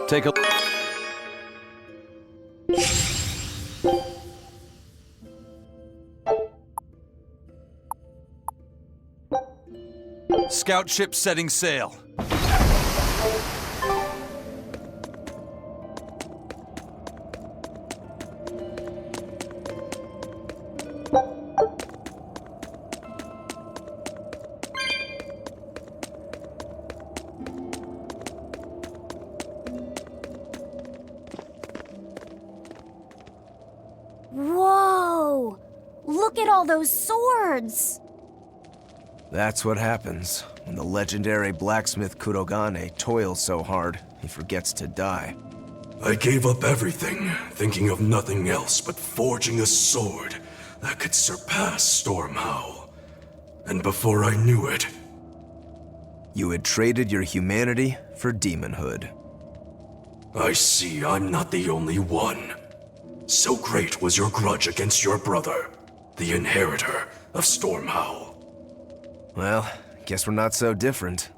Take a... Scout ship setting sail. Whoa! Look at all those swords! That's what happens when the legendary blacksmith Kurogane toils so hard, he forgets to die. I gave up everything, thinking of nothing else but forging a sword that could surpass Stormhowl. And before I knew it... You had traded your humanity for demonhood. I see I'm not the only one. So great was your grudge against your brother, the inheritor of Stormhowl. Well, guess we're not so different.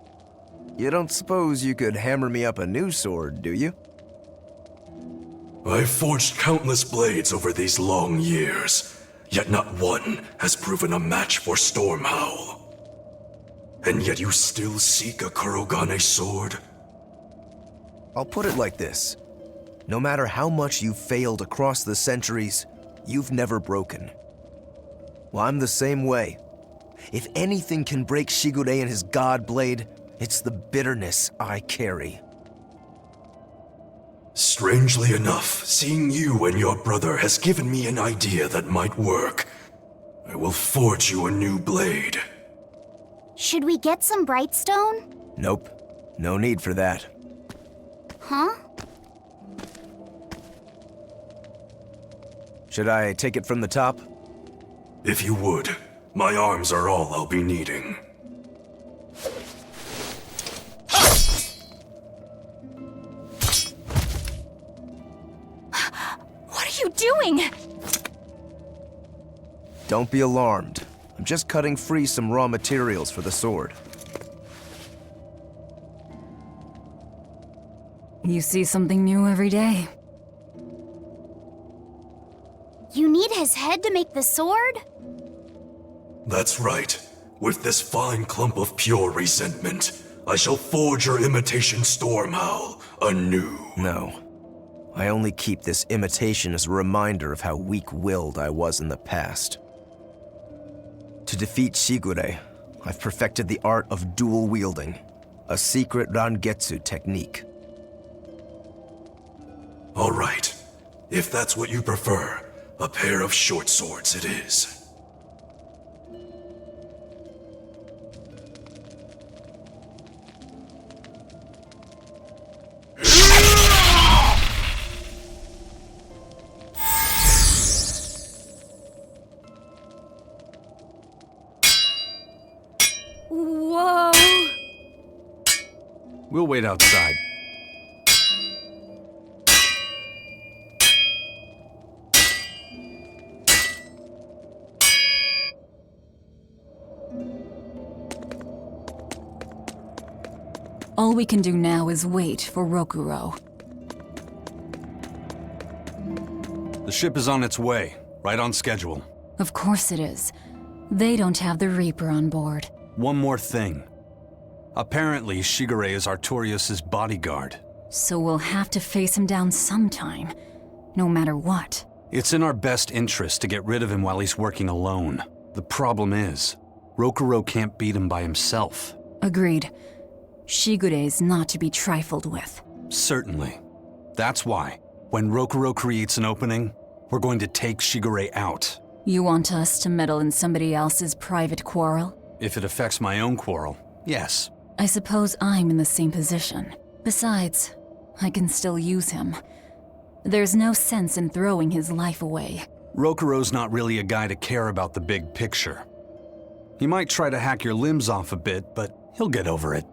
You don't suppose you could hammer me up a new sword, do you? I've forged countless blades over these long years, yet not one has proven a match for Stormhowl. And yet you still seek a Kurogane sword? I'll put it like this. No matter how much you've failed across the centuries, you've never broken. Well, I'm the same way. If anything can break Shigure and his god blade, it's the bitterness I carry. Strangely enough, seeing you and your brother has given me an idea that might work. I will forge you a new blade. Should we get some Brightstone? Nope. No need for that. Huh? Should I take it from the top? If you would. My arms are all I'll be needing. What are you doing? Don't be alarmed. I'm just cutting free some raw materials for the sword. You see something new every day. You need his head to make the sword? That's right. With this fine clump of pure resentment, I shall forge your imitation Stormhowl anew. No. I only keep this imitation as a reminder of how weak-willed I was in the past. To defeat Shigure, I've perfected the art of dual wielding, a secret Rangetsu technique. All right. If that's what you prefer, a pair of short swords it is. Whoa! We'll wait outside. All we can do now is wait for Rokuro. The ship is on its way, right on schedule. Of course it is. They don't have the Reaper on board. One more thing. Apparently, Shigure is Artorias' bodyguard. So we'll have to face him down sometime, no matter what. It's in our best interest to get rid of him while he's working alone. The problem is, Rokuro can't beat him by himself. Agreed. Shigure is not to be trifled with. Certainly. That's why, when Rokuro creates an opening, we're going to take Shigure out. You want us to meddle in somebody else's private quarrel? If it affects my own quarrel, yes. I suppose I'm in the same position. Besides, I can still use him. There's no sense in throwing his life away. Rokuro's not really a guy to care about the big picture. He might try to hack your limbs off a bit, but he'll get over it.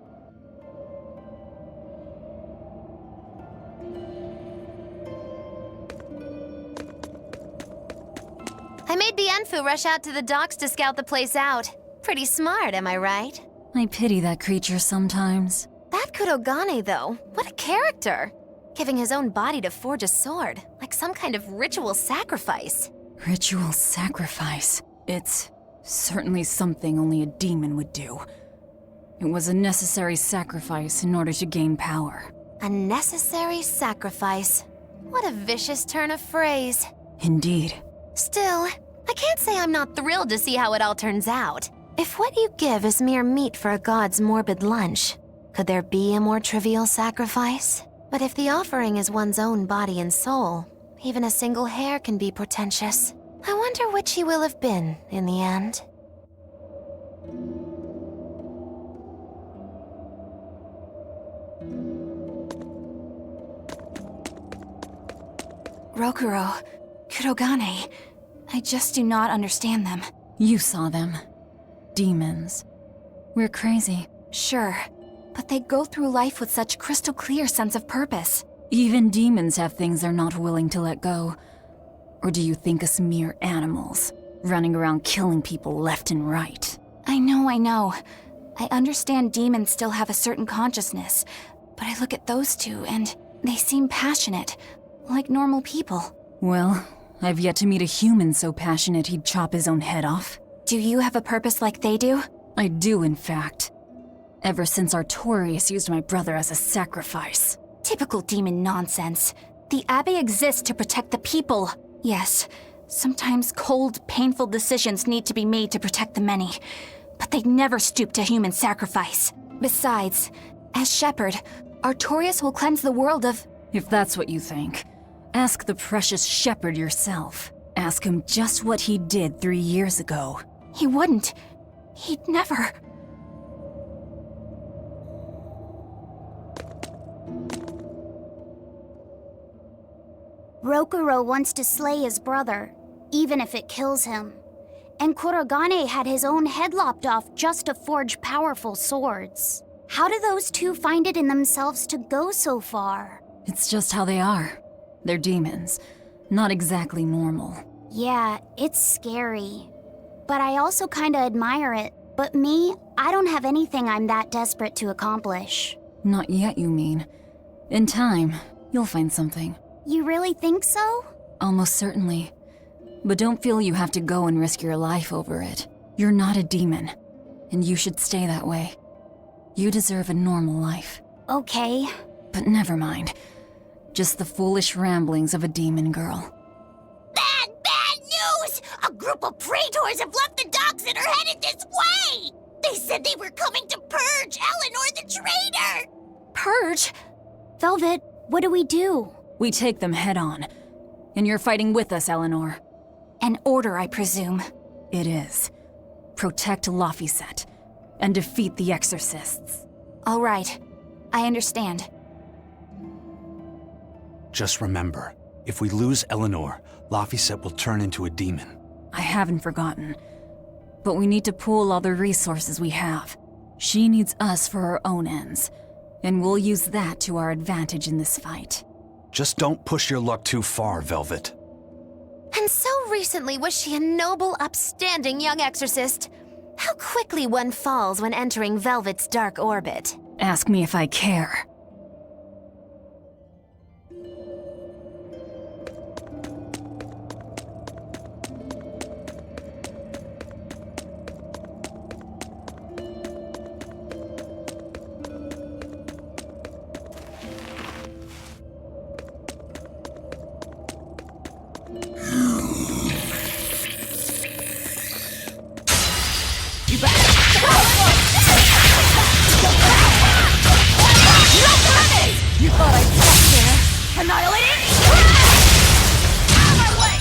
I made Bienfu rush out to the docks to scout the place out. Pretty smart, am I right? I pity that creature sometimes. That Kurogane, though, what a character. giving his own body to forge a sword, like some kind of ritual sacrifice. Ritual sacrifice. It's certainly something only a demon would do. It was a necessary sacrifice in order to gain power. A necessary sacrifice. What a vicious turn of phrase. Indeed. Still, I can't say I'm not thrilled to see how it all turns out. If what you give is mere meat for a god's morbid lunch, could there be a more trivial sacrifice? But if the offering is one's own body and soul, even a single hair can be portentous. I wonder which he will have been in the end. Rokuro, Kurogane, I just do not understand them. You saw them. Demons. We're crazy. Sure, but they go through life with such crystal clear sense of purpose. Even demons have things they're not willing to let go. Or do you think us mere animals, running around killing people left and right? I know. I understand demons still have a certain consciousness, but I look at those two and they seem passionate, like normal people. Well, I've yet to meet a human so passionate he'd chop his own head off. Do you have a purpose like they do? I do, in fact. Ever since Artorius used my brother as a sacrifice. Typical demon nonsense. The Abbey exists to protect the people. Yes, sometimes cold, painful decisions need to be made to protect the many, but they never stoop to human sacrifice. Besides, as shepherd, Artorius will cleanse the world of... If that's what you think, ask the precious shepherd yourself. Ask him just what he did 3 years ago. He wouldn't. He'd never... Rokuro wants to slay his brother, even if it kills him. And Kurogane had his own head lopped off just to forge powerful swords. How do those two find it in themselves to go so far? It's just how they are. They're demons. Not exactly normal. Yeah, it's scary. But I also kinda admire it. But me, I don't have anything I'm that desperate to accomplish. Not yet, you mean. In time, you'll find something. You really think so? Almost certainly. But don't feel you have to go and risk your life over it. You're not a demon, and you should stay that way. You deserve a normal life. Okay. But never mind. Just the foolish ramblings of a demon girl. Bad news! A group of praetors have left the docks and are headed this way! They said they were coming to purge Eleanor the traitor! Purge? Velvet, what do we do? We take them head on. And you're fighting with us, Eleanor. An order, I presume. It is. Protect Laphicet and defeat the exorcists. All right. I understand. Just remember, if we lose Eleanor, Laphicet will turn into a demon. I haven't forgotten. But we need to pool all the resources we have. She needs us for her own ends, and we'll use that to our advantage in this fight. Just don't push your luck too far, Velvet. And so recently was she a noble, upstanding young exorcist. How quickly one falls when entering Velvet's dark orbit. Ask me if I care. You thought I'd stop there? Annihilated? Out of my way!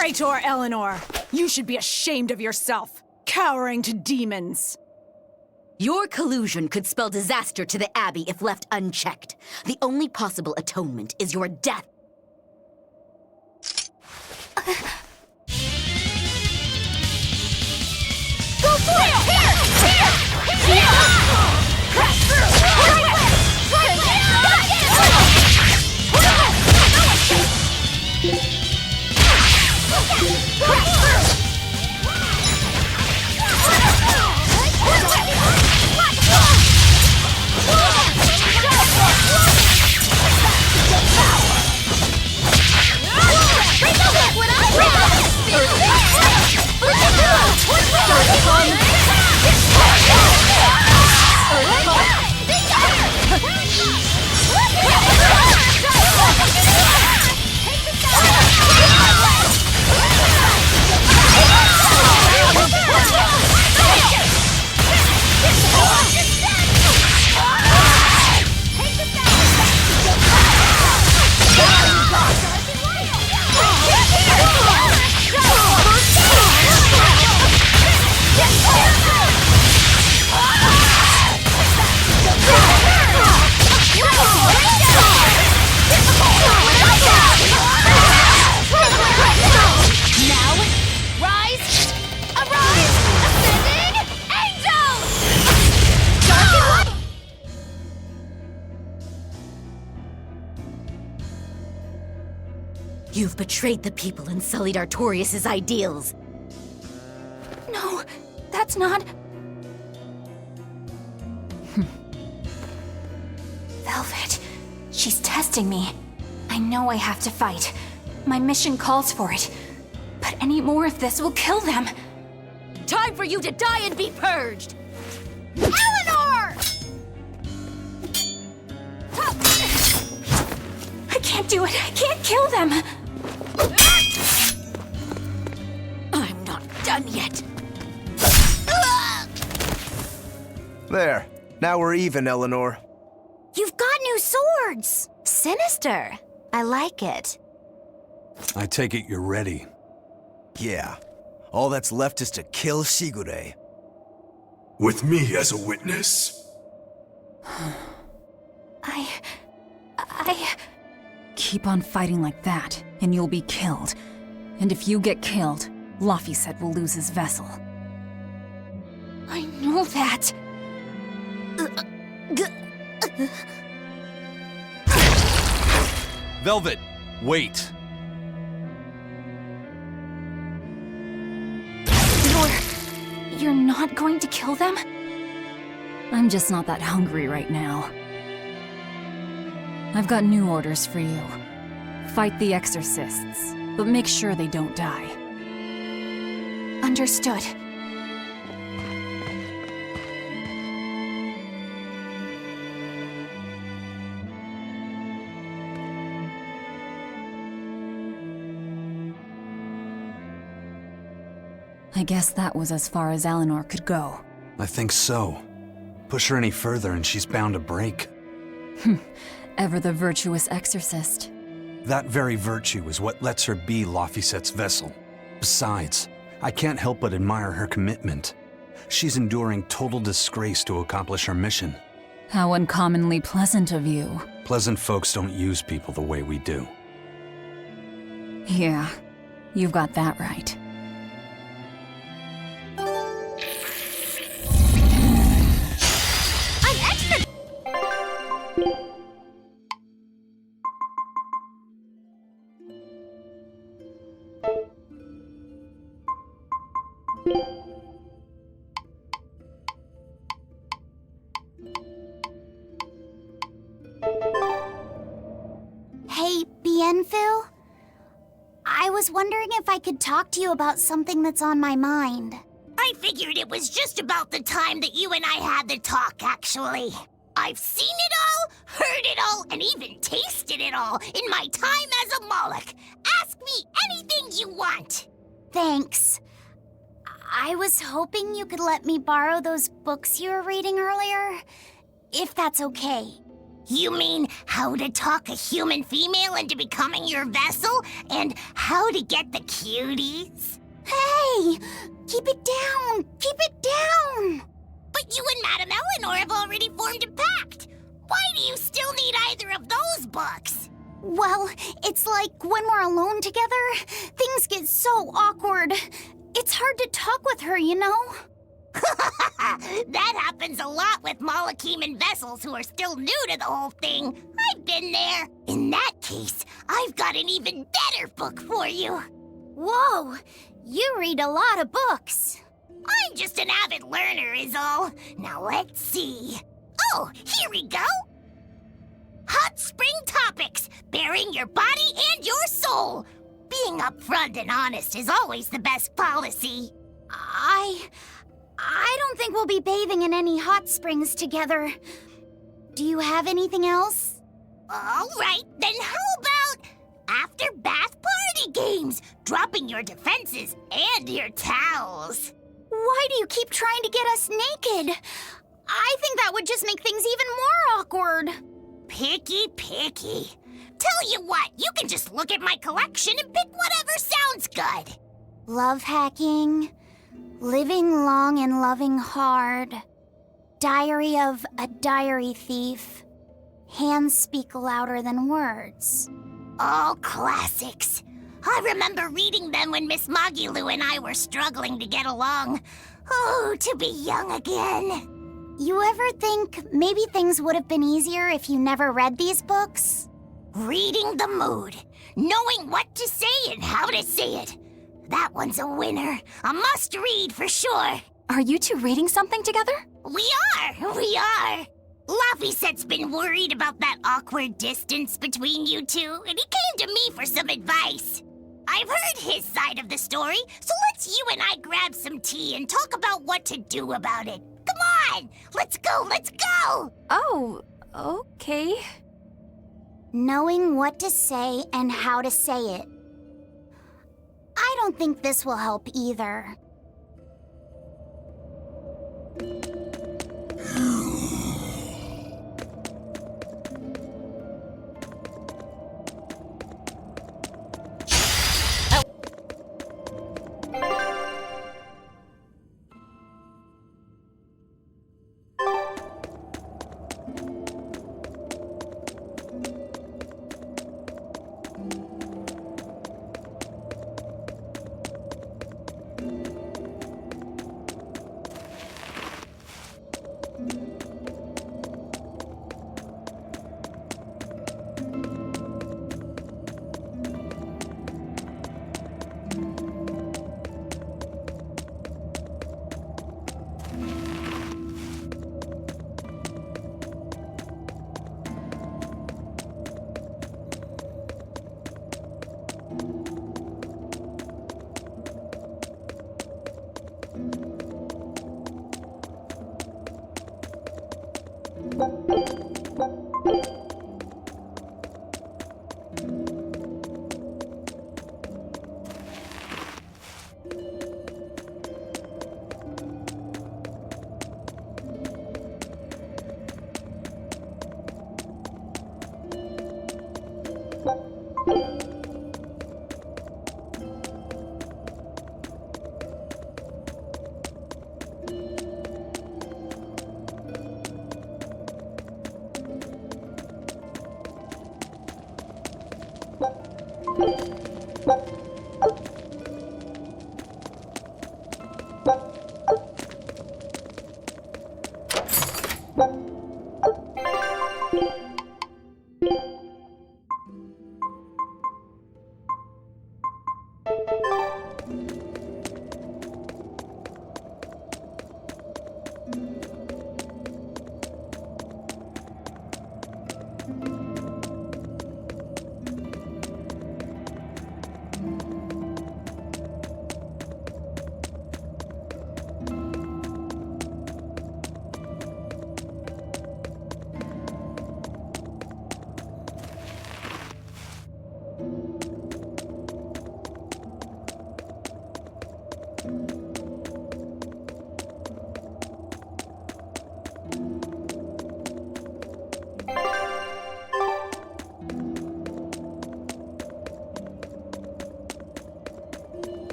Traitor Eleanor! You should be ashamed of yourself, cowering to demons. Your collusion could spell disaster to the Abbey if left unchecked. The only possible atonement is your death. Go for it! Here! Crash through! You've betrayed the people and sullied Artorius' ideals. No, that's not... Velvet, she's testing me. I know I have to fight. My mission calls for it. But any more of this will kill them. Time for you to die and be purged! Eleanor! I can't do it. I can't kill them. I'm not done yet. There. Now we're even, Eleanor. You've got new swords! Sinister. I like it. I take it you're ready. Yeah. All that's left is to kill Shigure. With me as a witness. I... Keep on fighting like that, and you'll be killed. And if you get killed, Laphicet will lose his vessel. I know that. Velvet, wait. You're not going to kill them? I'm just not that hungry right now. I've got new orders for you. Fight the exorcists, but make sure they don't die. Understood. I guess that was as far as Eleanor could go. I think so. Push her any further and she's bound to break. Ever the virtuous exorcist. That very virtue is what lets her be Laphicet's vessel. Besides, I can't help but admire her commitment. She's enduring total disgrace to accomplish her mission. How uncommonly pleasant of you. Pleasant folks don't use people the way we do. Yeah, you've got that right. Hey, Bienfil? I was wondering if I could talk to you about something that's on my mind. I figured it was just about the time that you and I had the talk, actually. I've seen it all, heard it all, and even tasted it all in my time as a Moloch. Ask me anything you want. Thanks. I was hoping you could let me borrow those books you were reading earlier, if that's okay. You mean how to talk a human female into becoming your vessel? And how to get the cuties? Hey! Keep it down! Keep it down! But you and Madame Eleanor have already formed a pact. Why do you still need either of those books? Well, it's like when we're alone together, things get so awkward. It's hard to talk with her, you know? That happens a lot with Malachiman vessels who are still new to the whole thing. I've been there. In that case, I've got an even better book for you. Whoa! You read a lot of books. I'm just an avid learner is all. Now let's see. Oh, here we go. Hot Spring Topics, bearing your body and your soul. Being upfront and honest is always the best policy. I don't think we'll be bathing in any hot springs together. Do you have anything else? All right, then how about after bath party games, dropping your defenses and your towels? Why do you keep trying to get us naked? I think that would just make things even more awkward. Picky. Tell you what, you can just look at my collection and pick whatever sounds good. Love hacking, living long and loving hard, diary of a diary thief, hands speak louder than words. All classics. I remember reading them when Miss Magilu and I were struggling to get along. Oh, to be young again. You ever think maybe things would have been easier if you never read these books? Reading the mood, knowing what to say and how to say it. That one's a winner. A must-read for sure. Are you two reading something together? We are. Laffysette's been worried about that awkward distance between you two, and he came to me for some advice. I've heard his side of the story, so let's you and I grab some tea and talk about what to do about it. Come on, let's go! Oh, okay. Knowing what to say and how to say it. I don't think this will help either.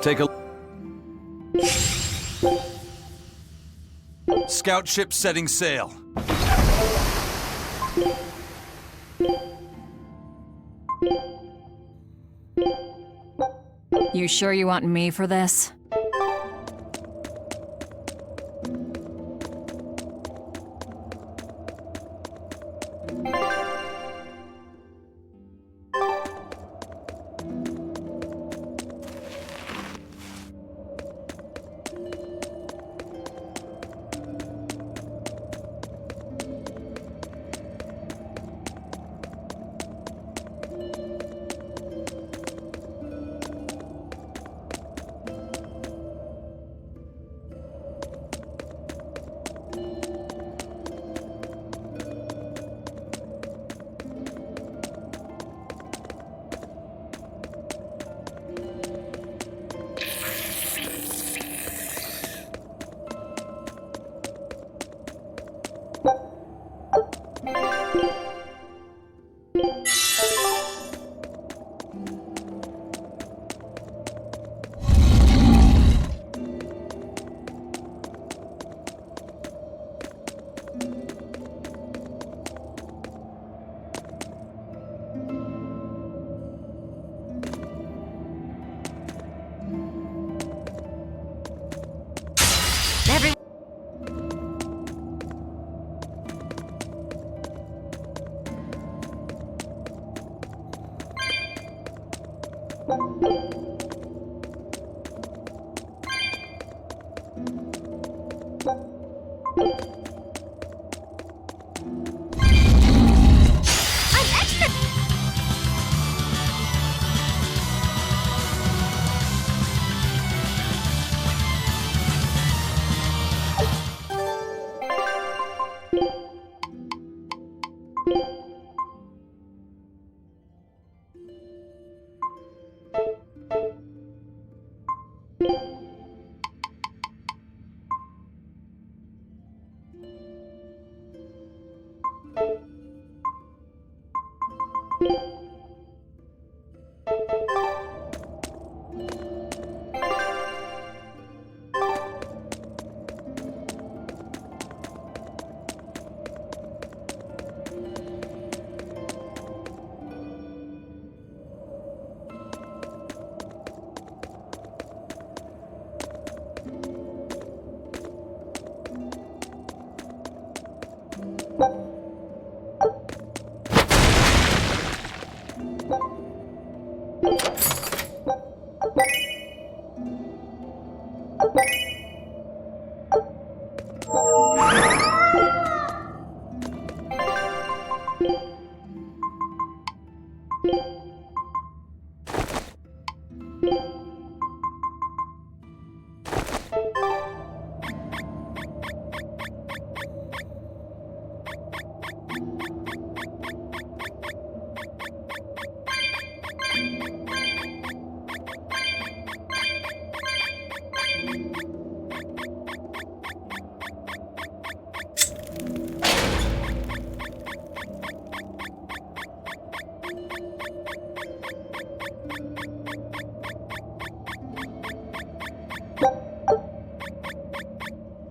Take a... Scout ship setting sail. You sure you want me for this?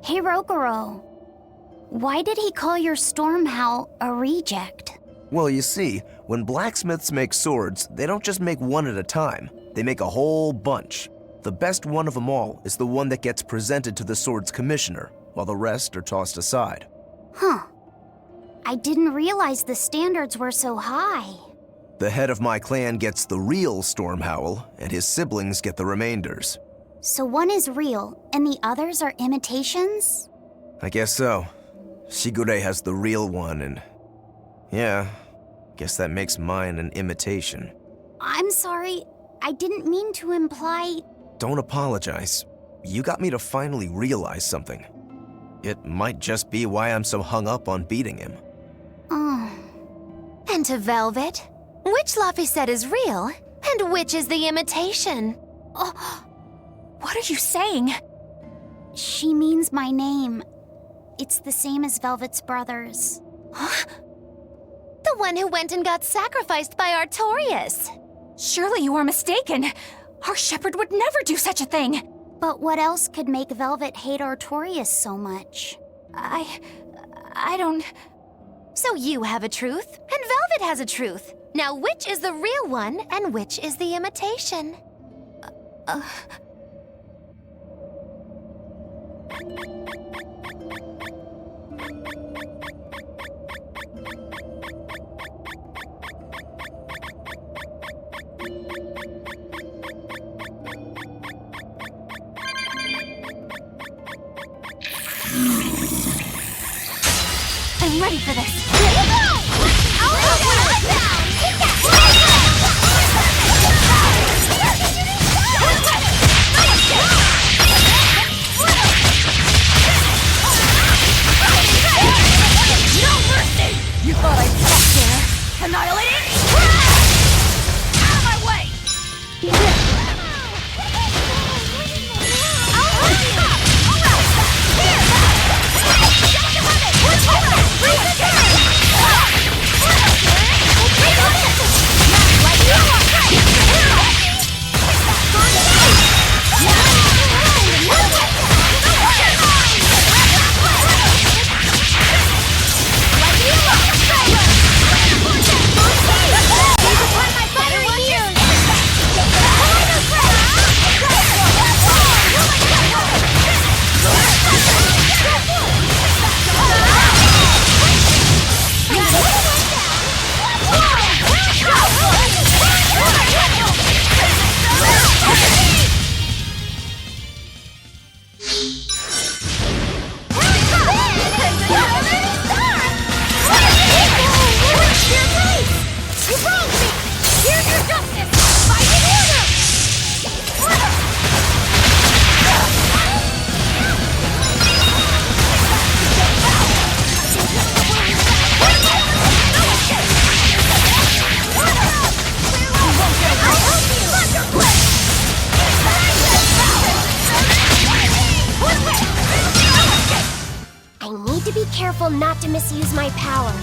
Hey, Rogoro. Why did he call your storm howl a reject? Well, you see, when blacksmiths make swords, they don't just make one at a time. They make a whole bunch. The best one of them all is the one that gets presented to the sword's commissioner, while the rest are tossed aside. Huh. I didn't realize the standards were so high. The head of my clan gets the real storm howl, and his siblings get the remainders. So one is real, and the others are imitations? I guess so. Shigure has the real one, and... yeah, guess that makes mine an imitation. I'm sorry, I didn't mean to imply... Don't apologize. You got me to finally realize something. It might just be why I'm so hung up on beating him. Oh. And to Velvet, which Laphicet is real, and which is the imitation? Oh, what are you saying? She means my name. It's the same as Velvet's brothers. Huh? The one who went and got sacrificed by Artorias. Surely you are mistaken. Our shepherd would never do such a thing! But what else could make Velvet hate Artorias so much? I don't... So you have a truth, and Velvet has a truth. Now which is the real one, and which is the imitation? I'm ready for this! You thought I'd stop there? Annihilate it! Out of my way! I need to be careful not to misuse my power.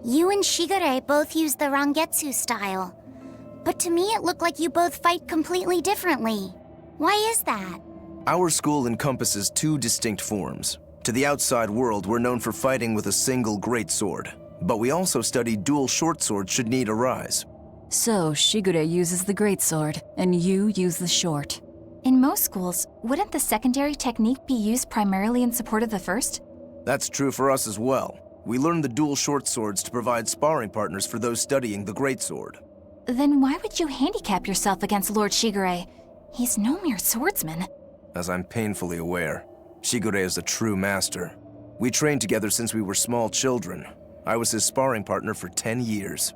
You and Shigure both use the Rangetsu style. But to me it looked like you both fight completely differently. Why is that? Our school encompasses two distinct forms. To the outside world, we're known for fighting with a single greatsword. But we also study dual short swords should need arise. So, Shigure uses the greatsword, and you use the short. In most schools, wouldn't the secondary technique be used primarily in support of the first? That's true for us as well. We learn the dual short swords to provide sparring partners for those studying the greatsword. Then why would you handicap yourself against Lord Shigure? He's no mere swordsman. As I'm painfully aware, Shigure is a true master. We trained together since we were small children. I was his sparring partner for 10 years.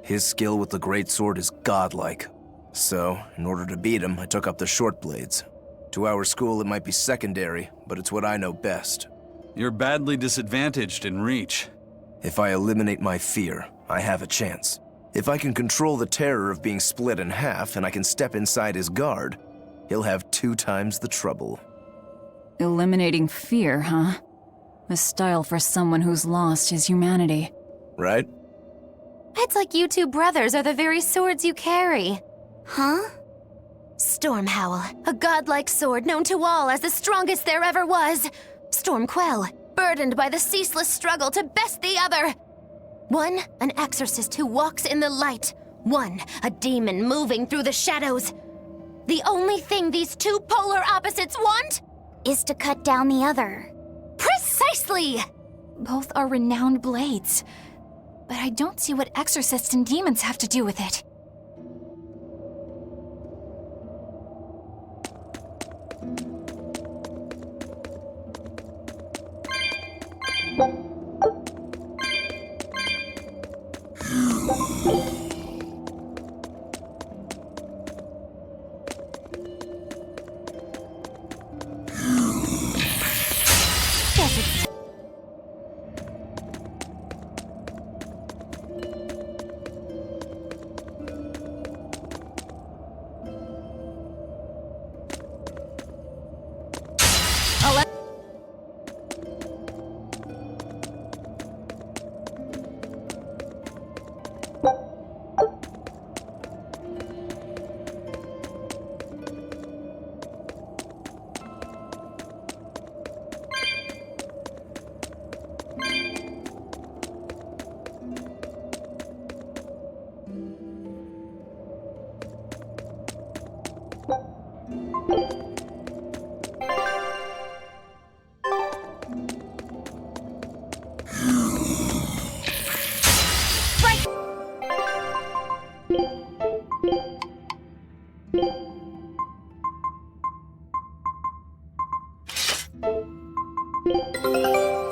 His skill with the greatsword is godlike. So, in order to beat him, I took up the short blades. To our school, it might be secondary, but it's what I know best. You're badly disadvantaged in reach. If I eliminate my fear, I have a chance. If I can control the terror of being split in half and I can step inside his guard, he'll have 2 times the trouble. Eliminating fear, huh? A style for someone who's lost his humanity. Right? It's like you two brothers are the very swords you carry. Huh? Stormhowl, a godlike sword known to all as the strongest there ever was. Stormquell, burdened by the ceaseless struggle to best the other. One, an exorcist who walks in the light. One, a demon moving through the shadows. The only thing these two polar opposites want Is to cut down the other. Precisely! Both are renowned blades. But I don't see what exorcists and demons have to do with it.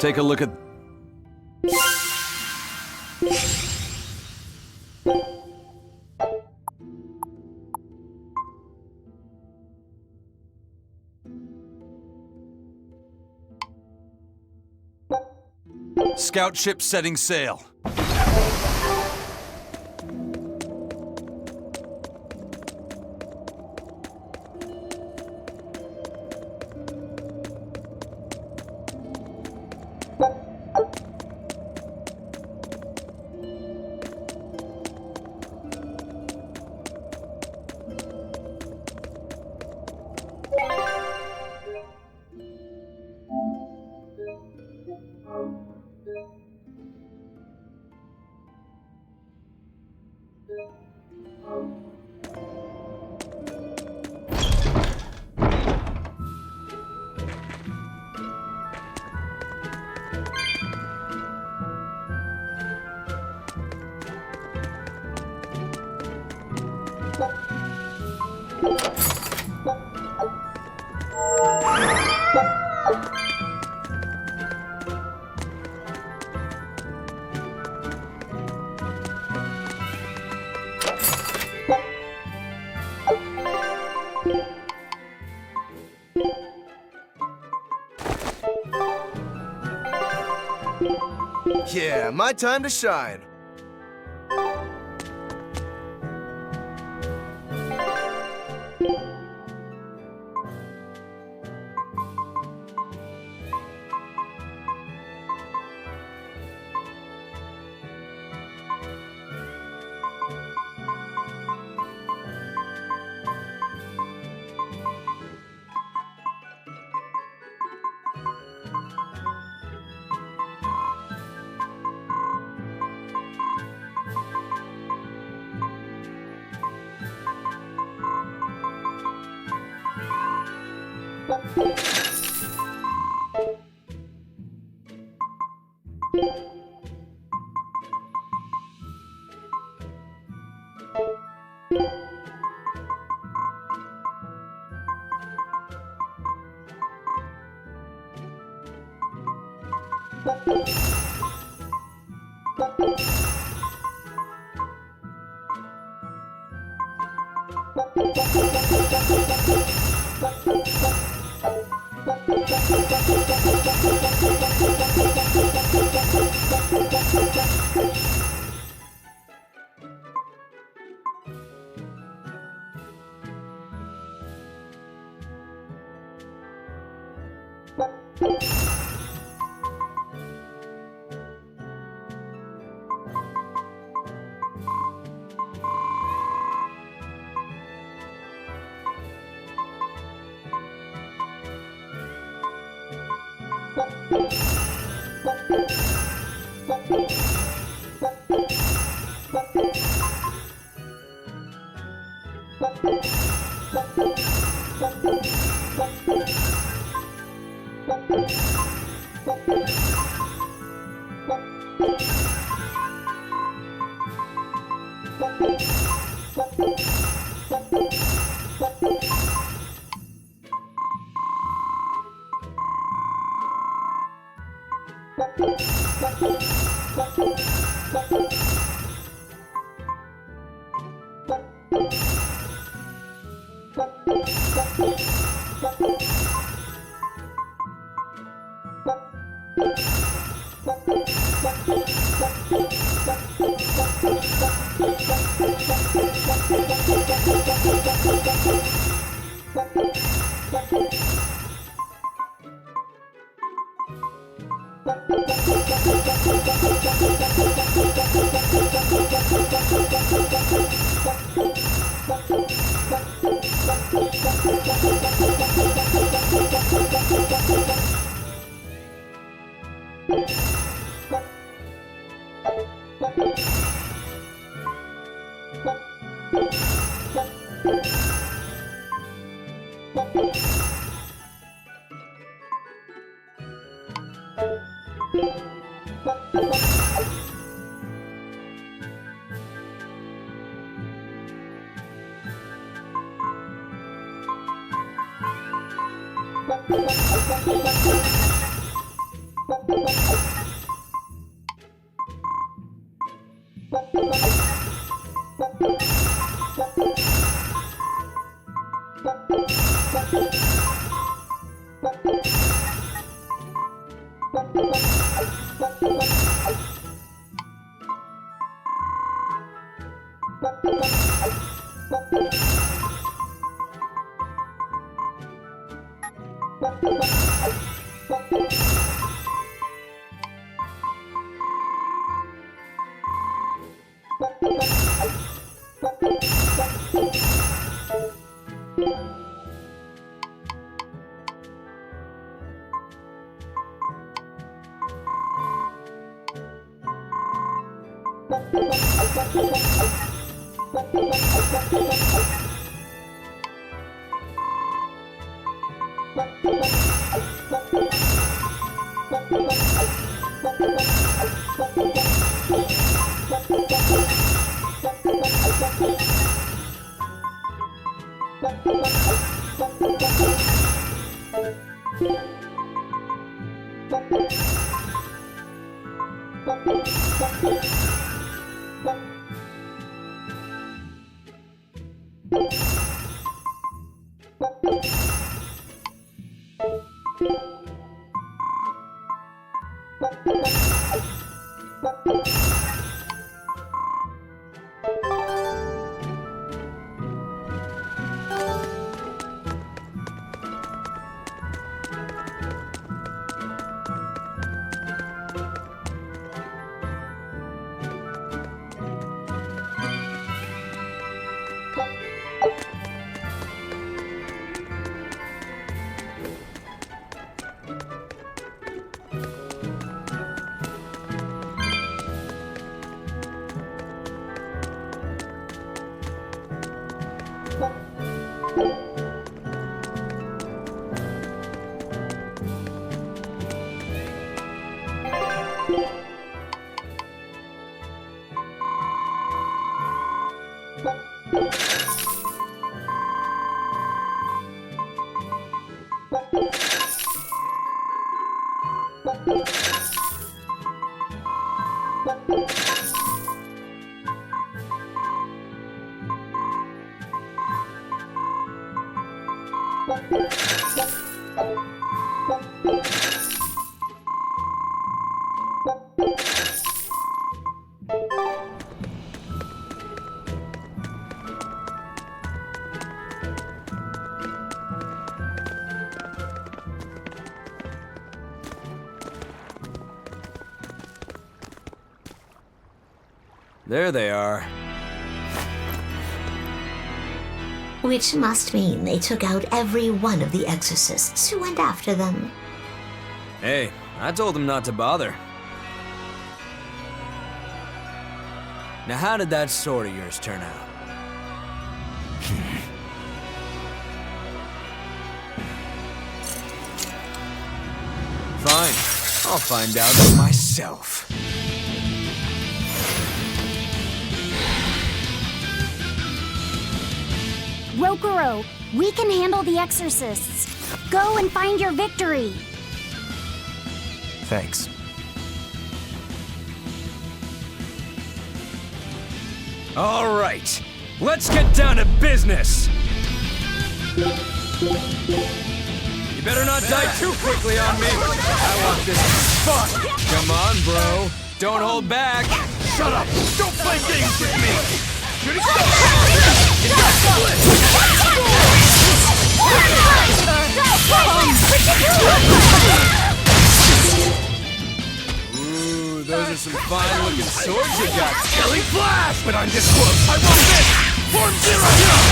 Take a look at... Scout ship setting sail. Yeah, my time to shine. There they are. Which must mean they took out every one of the exorcists who went after them. Hey, I told them not to bother. Now how did that sword of yours turn out? Fine, I'll find out for myself. Rokuro, we can handle the exorcists. Go and find your victory. Thanks. All right, let's get down to business. You better not die too quickly on me. I want this fun. Come on, bro. Don't hold back. Shut up! Don't play games with me! Shooting Ooh, those are some fine-looking swords you got. Killing flash! But I'm this close! I want this! Form zero!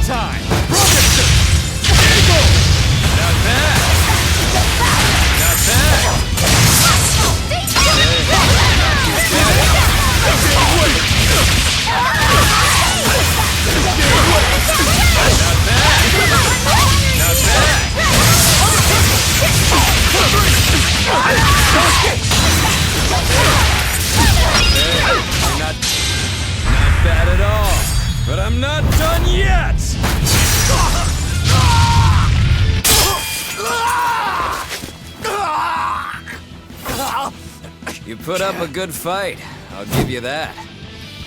time! Professor! Eagle! Not bad! Not bad! Not bad at all, but I'm not done yet! You put up a good fight, I'll give you that.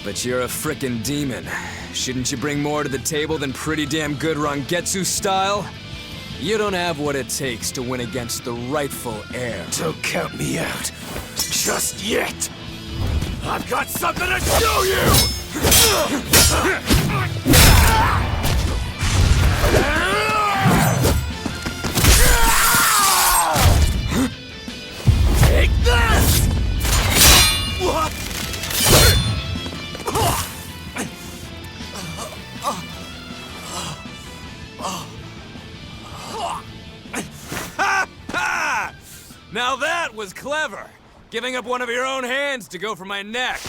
But you're a frickin' demon. Shouldn't you bring more to the table than pretty damn good Rangetsu style? You don't have what it takes to win against the rightful heir. Don't count me out. Just yet. I've got something to show you! Take this! What? Now that was clever! Giving up one of your own hands to go for my neck.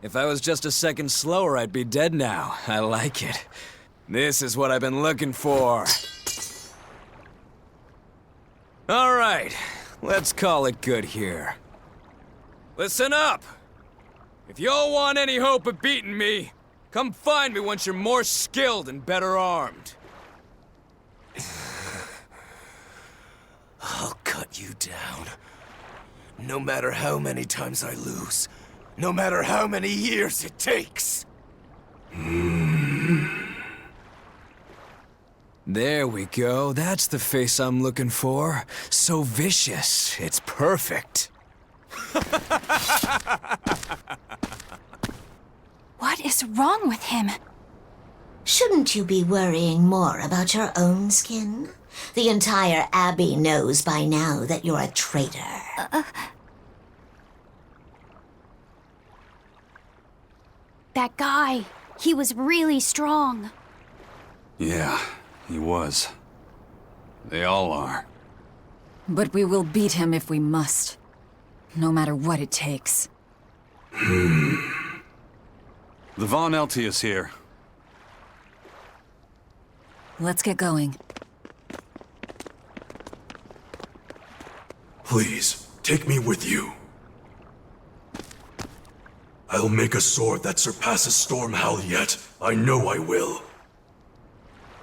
If I was just a second slower, I'd be dead now. I like it. This is what I've been looking for. All right, let's call it good here. Listen up! If y'all want any hope of beating me, come find me once you're more skilled and better armed. I'll cut you down. No matter how many times I lose. No matter how many years it takes. There we go. That's the face I'm looking for. So vicious. It's perfect. What is wrong with him? Shouldn't you be worrying more about your own skin? The entire Abbey knows by now that you're a traitor. That guy, he was really strong. Yeah, he was. They all are. But we will beat him if we must. No matter what it takes. The Von Eltius here. Let's get going. Please, take me with you. I'll make a sword that surpasses Stormhowl yet. I know I will.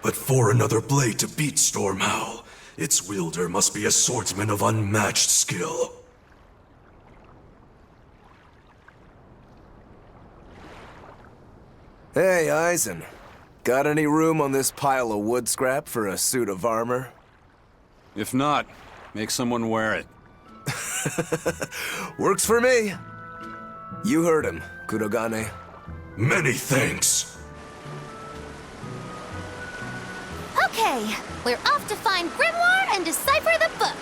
But for another blade to beat Stormhowl, its wielder must be a swordsman of unmatched skill. Hey, Eisen. Got any room on this pile of wood scrap for a suit of armor? If not, make someone wear it. Works for me. You heard him, Kurogane. Many thanks. Okay, we're off to find Grimoire and decipher the book.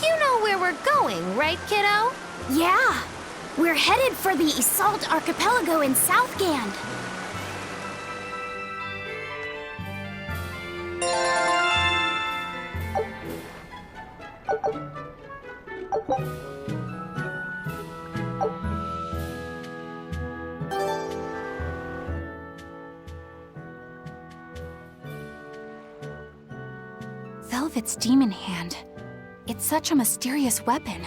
You know where we're going, right, kiddo? Yeah, we're headed for the Assault Archipelago in Southgand. Velvet's demon hand. It's such a mysterious weapon.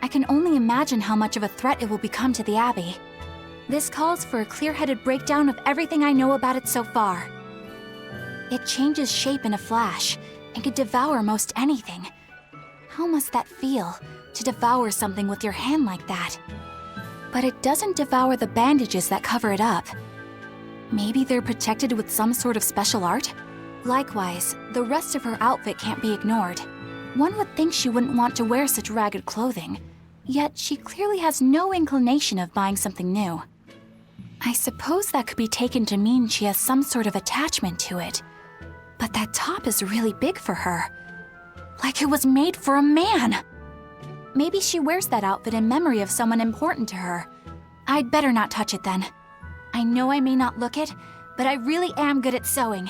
I can only imagine how much of a threat it will become to the Abbey. This calls for a clear-headed breakdown of everything I know about it so far. It changes shape in a flash, and could devour most anything. How must that feel, to devour something with your hand like that? But it doesn't devour the bandages that cover it up. Maybe they're protected with some sort of special art? Likewise, the rest of her outfit can't be ignored. One would think she wouldn't want to wear such ragged clothing, yet she clearly has no inclination of buying something new. I suppose that could be taken to mean she has some sort of attachment to it. But that top is really big for her. Like it was made for a man. Maybe she wears that outfit in memory of someone important to her. I'd better not touch it then. I know I may not look it, but I really am good at sewing.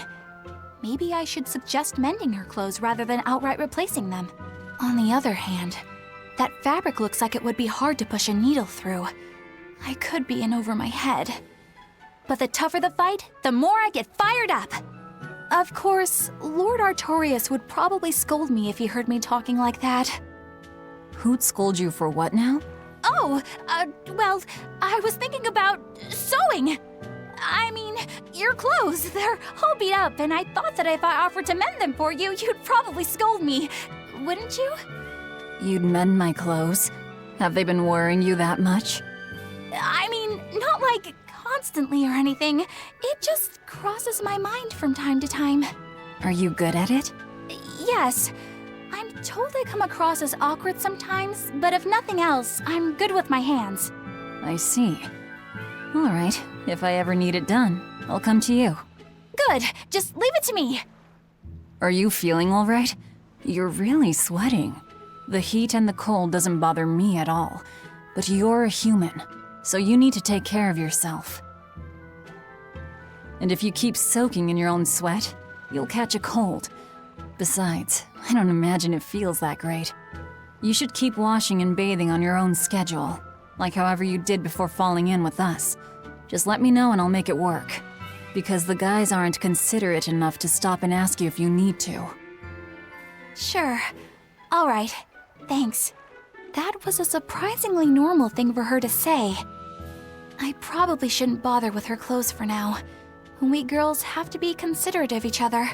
Maybe I should suggest mending her clothes rather than outright replacing them. On the other hand, that fabric looks like it would be hard to push a needle through. I could be in over my head. But the tougher the fight, the more I get fired up. Of course, Lord Artorius would probably scold me if he heard me talking like that. Who'd scold you for what now? Oh, well, I was thinking about sewing. I mean, your clothes, they're all beat up, and I thought that if I offered to mend them for you, you'd probably scold me. Wouldn't you? You'd mend my clothes? Have they been worrying you that much? I mean, not like constantly or anything. It just crosses my mind from time to time. Are you good at it? Yes. I'm told I come across as awkward sometimes, but if nothing else, I'm good with my hands. I see. All right, if I ever need it done, I'll come to you. Good, just leave it to me. Are you feeling all right? You're really sweating. The heat and the cold doesn't bother me at all, but you're a human, so you need to take care of yourself. And if you keep soaking in your own sweat, you'll catch a cold. Besides, I don't imagine it feels that great. You should keep washing and bathing on your own schedule, like however you did before falling in with us. Just let me know and I'll make it work. Because the guys aren't considerate enough to stop and ask you if you need to. Sure. All right. Thanks. That was a surprisingly normal thing for her to say. I probably shouldn't bother with her clothes for now. We girls have to be considerate of each other.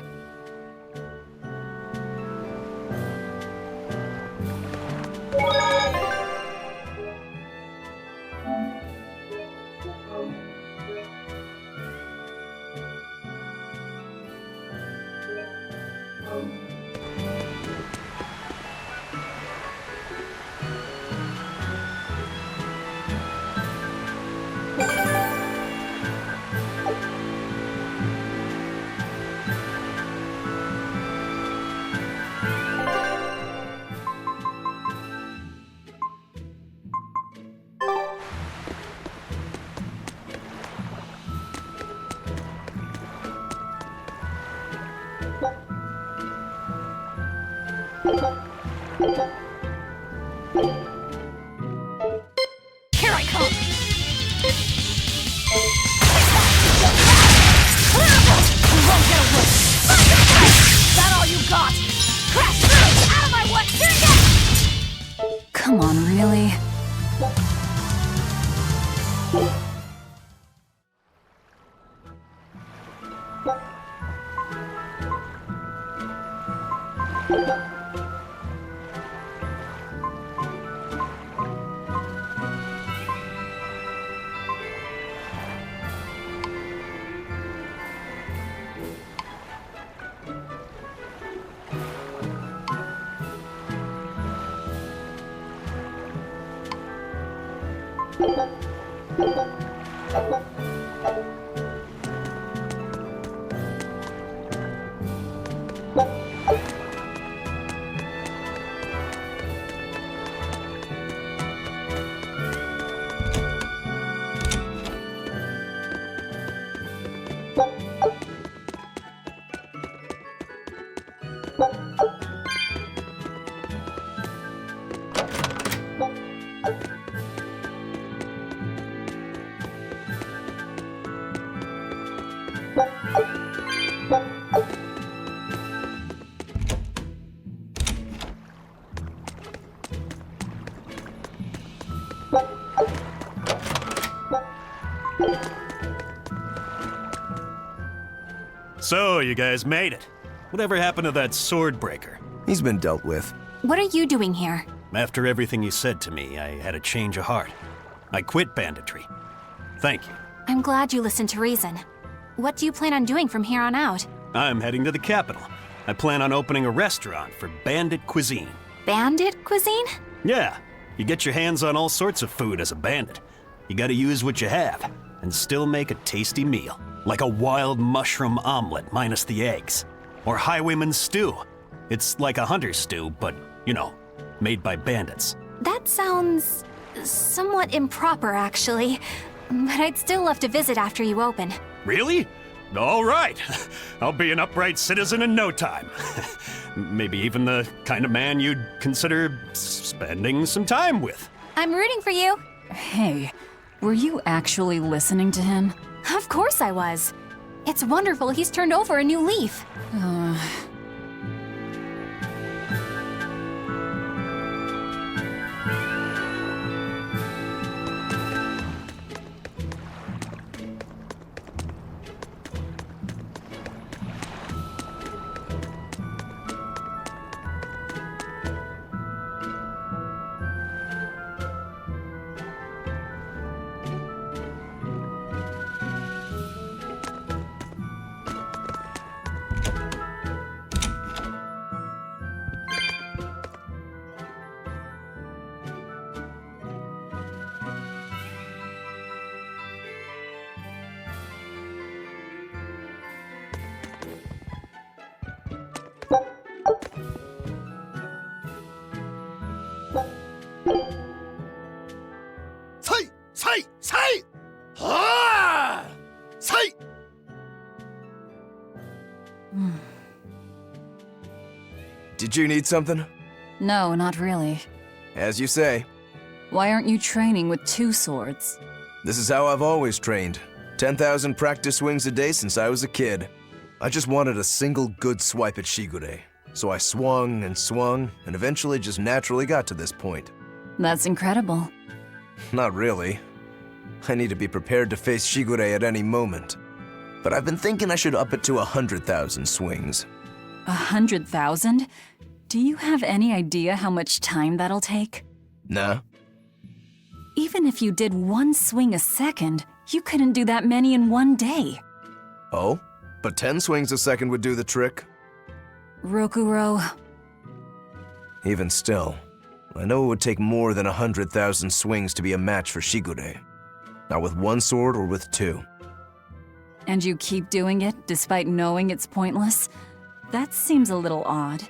Here I come! You won't get away! Is that all you got? Crash through! Out of my way! Here you go! Come on, really? So, you guys made it. Whatever happened to that sword breaker? He's been dealt with. What are you doing here? After everything you said to me, I had a change of heart. I quit banditry. Thank you. I'm glad you listened to reason. What do you plan on doing from here on out? I'm heading to the capital. I plan on opening a restaurant for bandit cuisine. Bandit cuisine? Yeah, you get your hands on all sorts of food as a bandit. You gotta use what you have, and still make a tasty meal. Like a wild mushroom omelet minus the eggs. Or highwayman stew. It's like a hunter's stew, but, you know, made by bandits. That sounds somewhat improper, actually. But I'd still love to visit after you open. Really? All right. I'll be an upright citizen in no time. Maybe even the kind of man you'd consider spending some time with. I'm rooting for you. Hey, were you actually listening to him? Of course I was. It's wonderful he's turned over a new leaf. Did you need something? No, not really. As you say. Why aren't you training with 2 swords? This is how I've always trained. 10,000 practice swings a day since I was a kid. I just wanted a single good swipe at Shigure. So I swung, and eventually just naturally got to this point. That's incredible. Not really. I need to be prepared to face Shigure at any moment. But I've been thinking I should up it to 100,000 swings. 100,000? Do you have any idea how much time that'll take? Nah. Even if you did 1 swing a second, you couldn't do that many in 1 day. Oh? But 10 swings a second would do the trick. Rokuro. Even still, I know it would take more than 100,000 swings to be a match for Shigure. Not with 1 sword or with 2. And you keep doing it despite knowing it's pointless? That seems a little odd.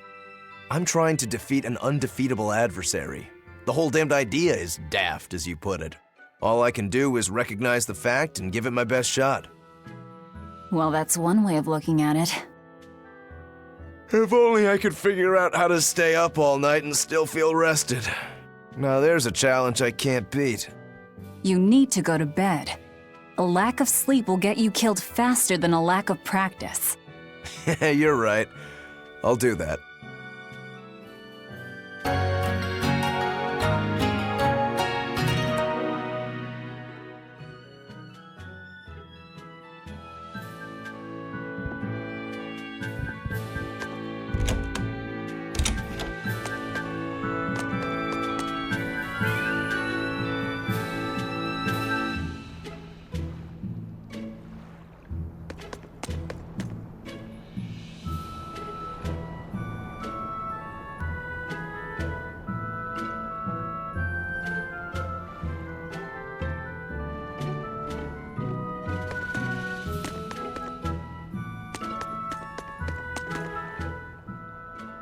I'm trying to defeat an undefeatable adversary. The whole damned idea is daft, as you put it. All I can do is recognize the fact and give it my best shot. Well, that's one way of looking at it. If only I could figure out how to stay up all night and still feel rested. Now there's a challenge I can't beat. You need to go to bed. A lack of sleep will get you killed faster than a lack of practice. You're right. I'll do that.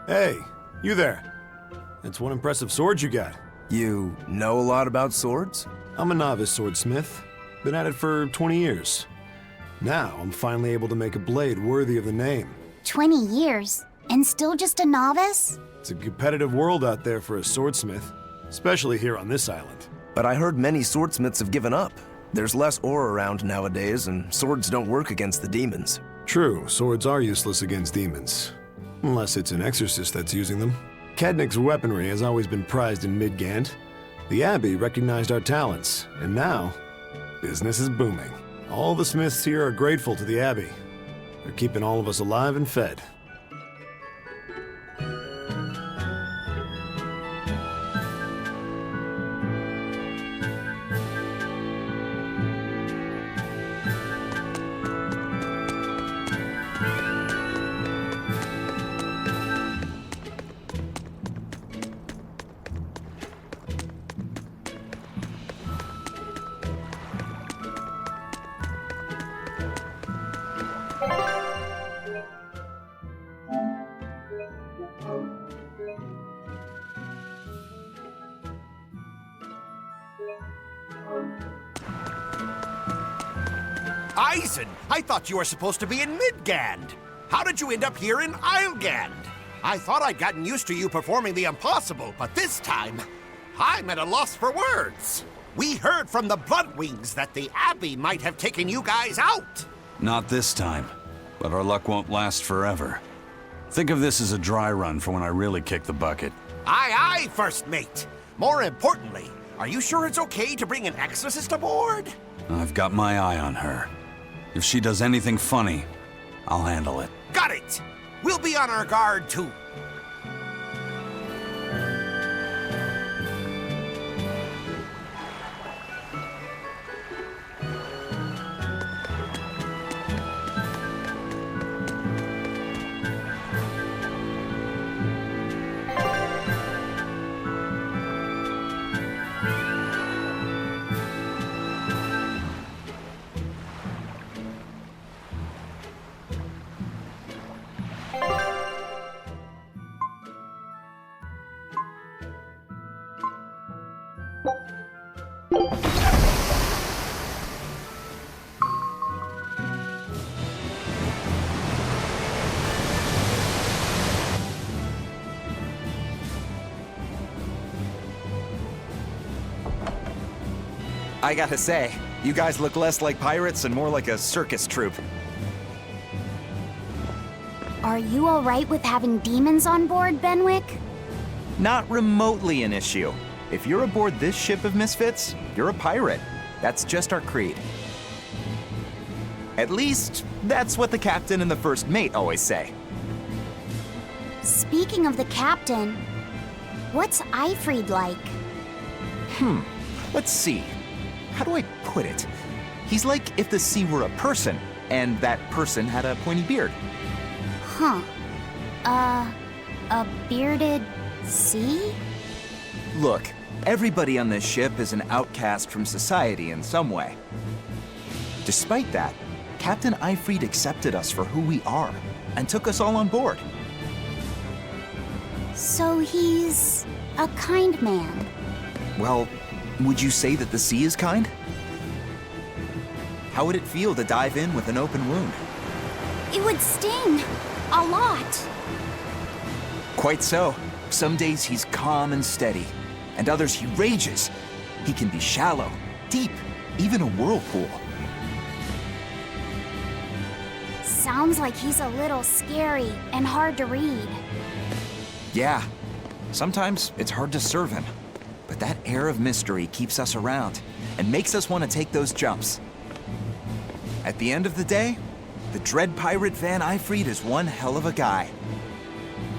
Hey, you there. That's one impressive sword you got. You know a lot about swords? I'm a novice swordsmith. Been at it for 20 years. Now, I'm finally able to make a blade worthy of the name. 20 years? And still just a novice? It's a competitive world out there for a swordsmith, especially here on this island. But I heard many swordsmiths have given up. There's less ore around nowadays, and swords don't work against the demons. True, swords are useless against demons. Unless it's an exorcist that's using them. Kednik's weaponry has always been prized in Midgant. The Abbey recognized our talents, and now, business is booming. All the smiths here are grateful to the Abbey. They're keeping all of us alive and fed. Eisen, I thought you were supposed to be in Midgand. How did you end up here in Islegand? I thought I'd gotten used to you performing the impossible, but this time, I'm at a loss for words. We heard from the Bloodwings that the Abbey might have taken you guys out. Not this time, but our luck won't last forever. Think of this as a dry run for when I really kick the bucket. Aye, aye, First Mate. More importantly, are you sure it's okay to bring an exorcist aboard? I've got my eye on her. If she does anything funny, I'll handle it. Got it! We'll be on our guard, too. I gotta say, you guys look less like pirates and more like a circus troupe. Are you alright with having demons on board, Benwick? Not remotely an issue. If you're aboard this ship of misfits, you're a pirate. That's just our creed. At least, that's what the captain and the first mate always say. Speaking of the captain, what's Eifried like? Let's see. How do I put it? He's like if the sea were a person, and that person had a pointy beard. Huh. A bearded sea? Look, everybody on this ship is an outcast from society in some way. Despite that, Captain Eifried accepted us for who we are, and took us all on board. So he's a kind man. Well, would you say that the sea is kind? How would it feel to dive in with an open wound? It would sting. A lot. Quite so. Some days he's calm and steady, and others he rages. He can be shallow, deep, even a whirlpool. Sounds like he's a little scary and hard to read. Yeah, sometimes it's hard to serve him. But that air of mystery keeps us around and makes us want to take those jumps. At the end of the day, the dread pirate Van Eifried is one hell of a guy.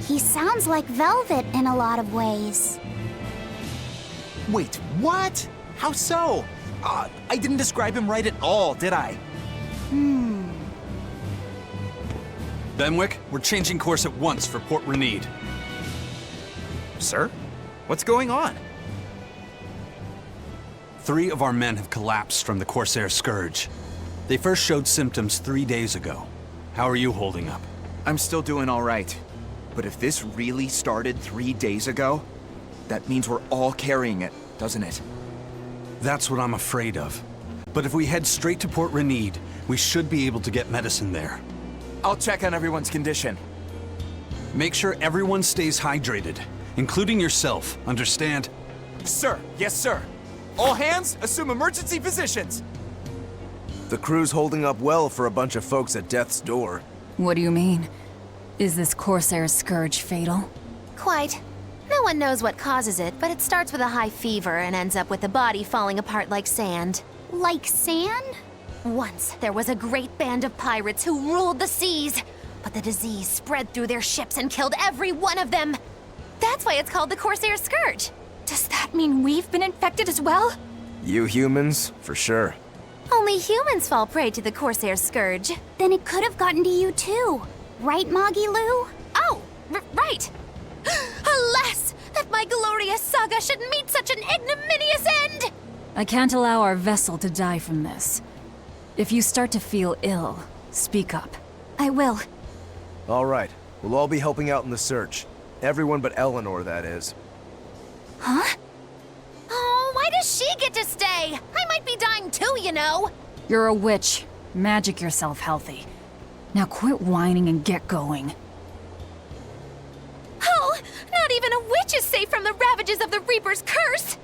He sounds like Velvet in a lot of ways. Wait, what? How so? I didn't describe him right at all, did I? Benwick, we're changing course at once for Port Renede. Sir? What's going on? 3 of our men have collapsed from the Corsair Scourge. They first showed symptoms 3 days ago. How are you holding up? I'm still doing all right. But if this really started 3 days ago, that means we're all carrying it, doesn't it? That's what I'm afraid of. But if we head straight to Port Renede, we should be able to get medicine there. I'll check on everyone's condition. Make sure everyone stays hydrated, including yourself, understand? Sir, yes sir. All hands, assume emergency positions. The crew's holding up well for a bunch of folks at death's door. What do you mean? Is this Corsair Scourge fatal? Quite. No one knows what causes it, but it starts with a high fever and ends up with the body falling apart like sand. Like sand? Once, there was a great band of pirates who ruled the seas, but the disease spread through their ships and killed every one of them. That's why it's called the Corsair Scourge. Does that mean we've been infected as well? You humans, for sure. Only humans fall prey to the Corsair Scourge. Then it could have gotten to you too. Right, Moggy Lou? Oh, right. Alas, that my glorious saga should meet such an ignominious end! I can't allow our vessel to die from this. If you start to feel ill, speak up. I will. All right, we'll all be helping out in the search. Everyone but Eleanor, that is. Huh? Oh, why does she get to stay? I might be dying too, you know. You're a witch. Magic yourself healthy. Now quit whining and get going. Oh, not even a witch is safe from the ravages of the Reaper's curse!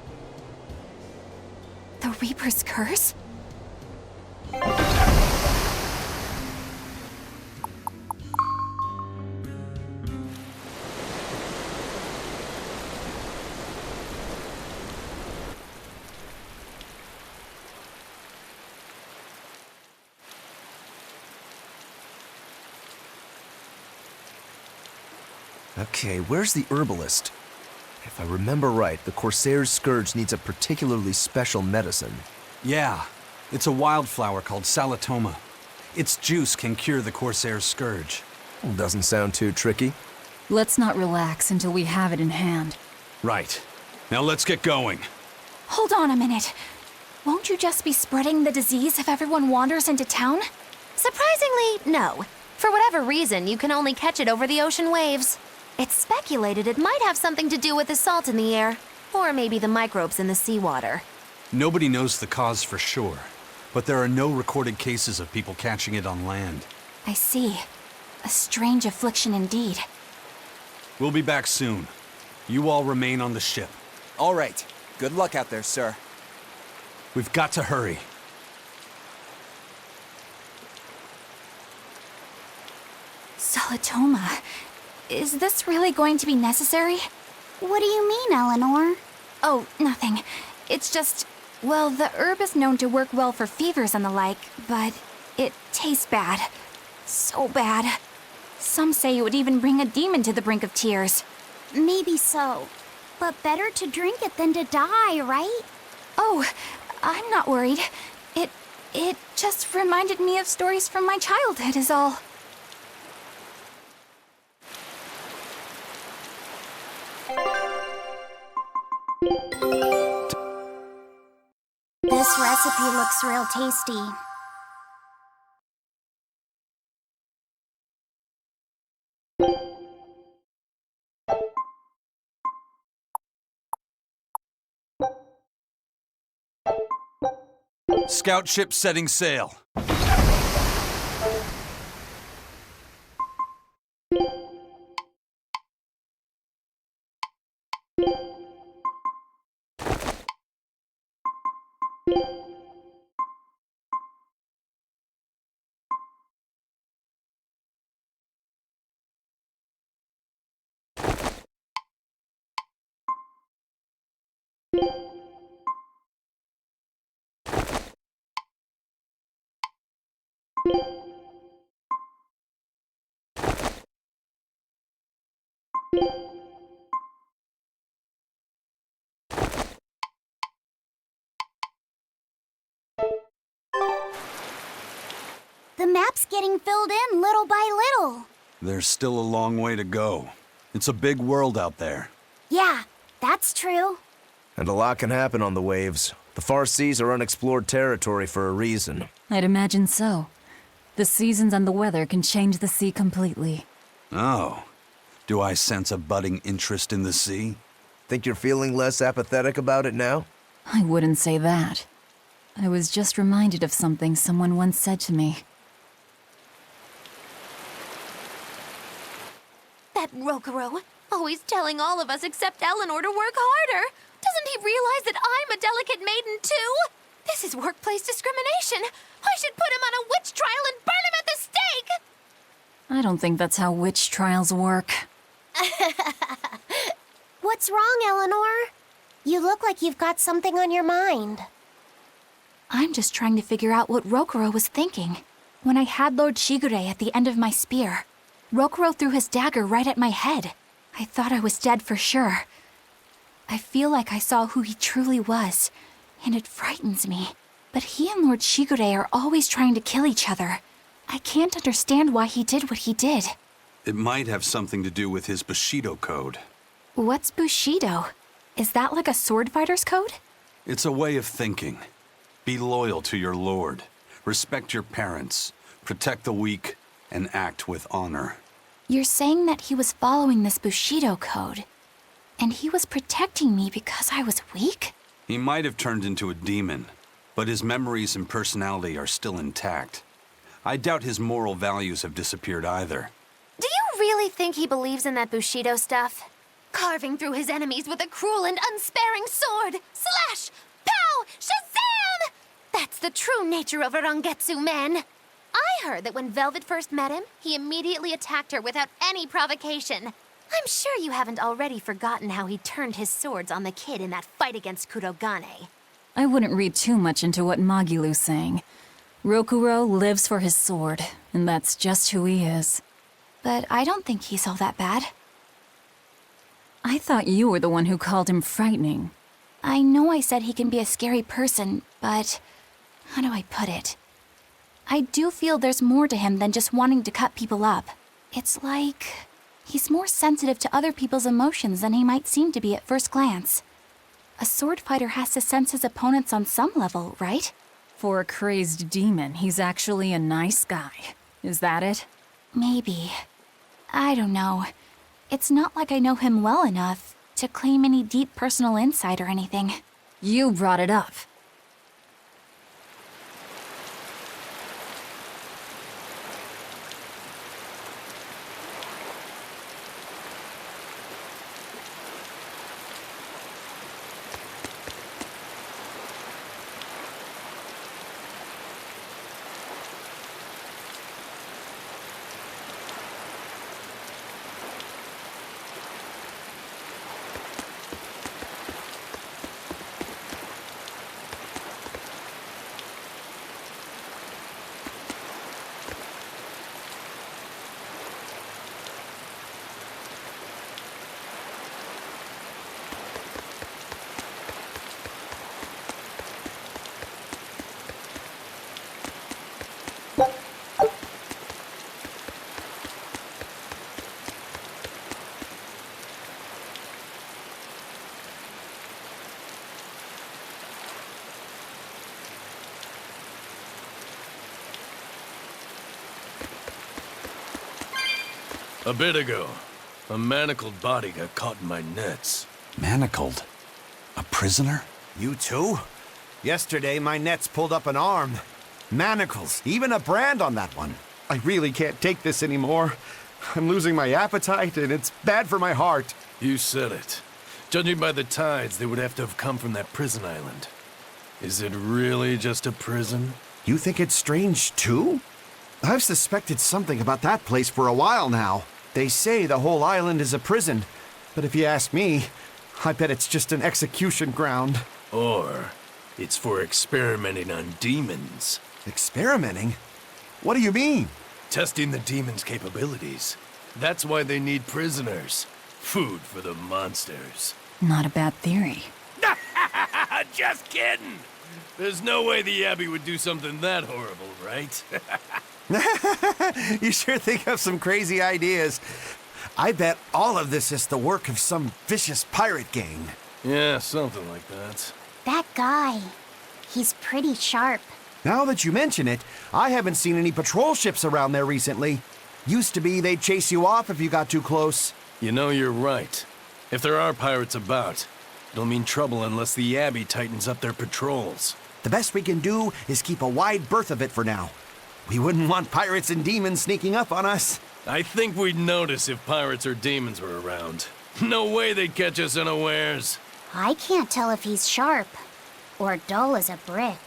The Reaper's curse? Okay, where's the herbalist? If I remember right, the Corsair's Scourge needs a particularly special medicine. Yeah, it's a wildflower called Salatoma. Its juice can cure the Corsair's Scourge. Doesn't sound too tricky. Let's not relax until we have it in hand. Right. Now let's get going. Hold on a minute. Won't you just be spreading the disease if everyone wanders into town? Surprisingly, no. For whatever reason, you can only catch it over the ocean waves. It's speculated it might have something to do with the salt in the air, or maybe the microbes in the seawater. Nobody knows the cause for sure, but there are no recorded cases of people catching it on land. I see. A strange affliction indeed. We'll be back soon. You all remain on the ship. All right. Good luck out there, sir. We've got to hurry. Salatoma. Is this really going to be necessary? What do you mean, Eleanor? Oh, nothing. It's just, well, the herb is known to work well for fevers and the like, but it tastes bad. So bad. Some say it would even bring a demon to the brink of tears. Maybe so. But better to drink it than to die, right? Oh, I'm not worried. It just reminded me of stories from my childhood is all. This recipe looks real tasty. Scout ship setting sail. The map's getting filled in little by little. There's still a long way to go. It's a big world out there. Yeah, that's true. And a lot can happen on the waves. The far seas are unexplored territory for a reason. I'd imagine so. The seasons and the weather can change the sea completely. Oh. Do I sense a budding interest in the sea? Think you're feeling less apathetic about it now? I wouldn't say that. I was just reminded of something someone once said to me. That Rokuro, always telling all of us except Eleanor to work harder. Doesn't he realize that I'm a delicate maiden too? This is workplace discrimination. I should put him on a witch trial and burn him at the stake! I don't think that's how witch trials work. What's wrong, Eleanor? You look like you've got something on your mind. I'm just trying to figure out what Rokuro was thinking. When I had Lord Shigure at the end of my spear, Rokuro threw his dagger right at my head. I thought I was dead for sure. I feel like I saw who he truly was, and it frightens me. But he and Lord Shigure are always trying to kill each other. I can't understand why he did what he did. It might have something to do with his Bushido code. What's Bushido? Is that like a sword fighter's code? It's a way of thinking. Be loyal to your lord. Respect your parents. Protect the weak. And act with honor. You're saying that he was following this Bushido code, and he was protecting me because I was weak? He might have turned into a demon, but his memories and personality are still intact. I doubt his moral values have disappeared either. Do you really think he believes in that Bushido stuff? Carving through his enemies with a cruel and unsparing sword! Slash! Pow! Shazam! That's the true nature of a Rangetsu man. I heard that when Velvet first met him, he immediately attacked her without any provocation. I'm sure you haven't already forgotten how he turned his swords on the kid in that fight against Kurogane. I wouldn't read too much into what Magilu's saying. Rokuro lives for his sword, and that's just who he is. But I don't think he's all that bad. I thought you were the one who called him frightening. I know I said he can be a scary person, but how do I put it? I do feel there's more to him than just wanting to cut people up. It's like he's more sensitive to other people's emotions than he might seem to be at first glance. A sword fighter has to sense his opponents on some level, right? For a crazed demon, he's actually a nice guy. Is that it? Maybe. I don't know. It's not like I know him well enough to claim any deep personal insight or anything. You brought it up. A bit ago, a manacled body got caught in my nets. Manacled? A prisoner? You too? Yesterday, my nets pulled up an arm. Manacles, even a brand on that one. I really can't take this anymore. I'm losing my appetite, and it's bad for my heart. You said it. Judging by the tides, they would have to have come from that prison island. Is it really just a prison? You think it's strange, too? I've suspected something about that place for a while now. They say the whole island is a prison, but if you ask me, I bet it's just an execution ground. Or it's for experimenting on demons. Experimenting? What do you mean? Testing the demons' capabilities. That's why they need prisoners. Food for the monsters. Not a bad theory. Just kidding! There's no way the Abbey would do something that horrible, right? You sure think of some crazy ideas. I bet all of this is the work of some vicious pirate gang. Yeah, something like that. That guy, he's pretty sharp. Now that you mention it, I haven't seen any patrol ships around there recently. Used to be they'd chase you off if you got too close. You know, you're right. If there are pirates about, it'll mean trouble unless the Abbey tightens up their patrols. The best we can do is keep a wide berth of it for now. We wouldn't want pirates and demons sneaking up on us. I think we'd notice if pirates or demons were around. No way they'd catch us unawares. I can't tell if he's sharp or dull as a brick.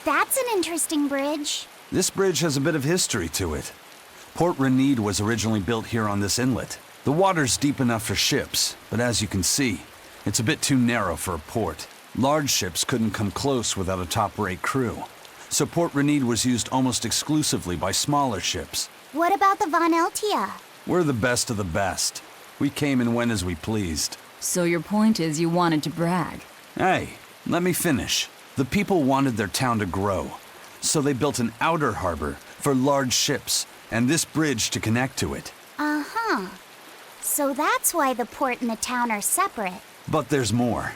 That's an interesting bridge. This bridge has a bit of history to it. Port Renede was originally built here on this inlet. The water's deep enough for ships, but as you can see, it's a bit too narrow for a port. Large ships couldn't come close without a top-rate crew. So Port Renede was used almost exclusively by smaller ships. What about the Von Eltia? We're the best of the best. We came and went as we pleased. So your point is you wanted to brag? Hey, let me finish. The people wanted their town to grow, so they built an outer harbor for large ships, and this bridge to connect to it. Uh-huh. So that's why the port and the town are separate. But there's more.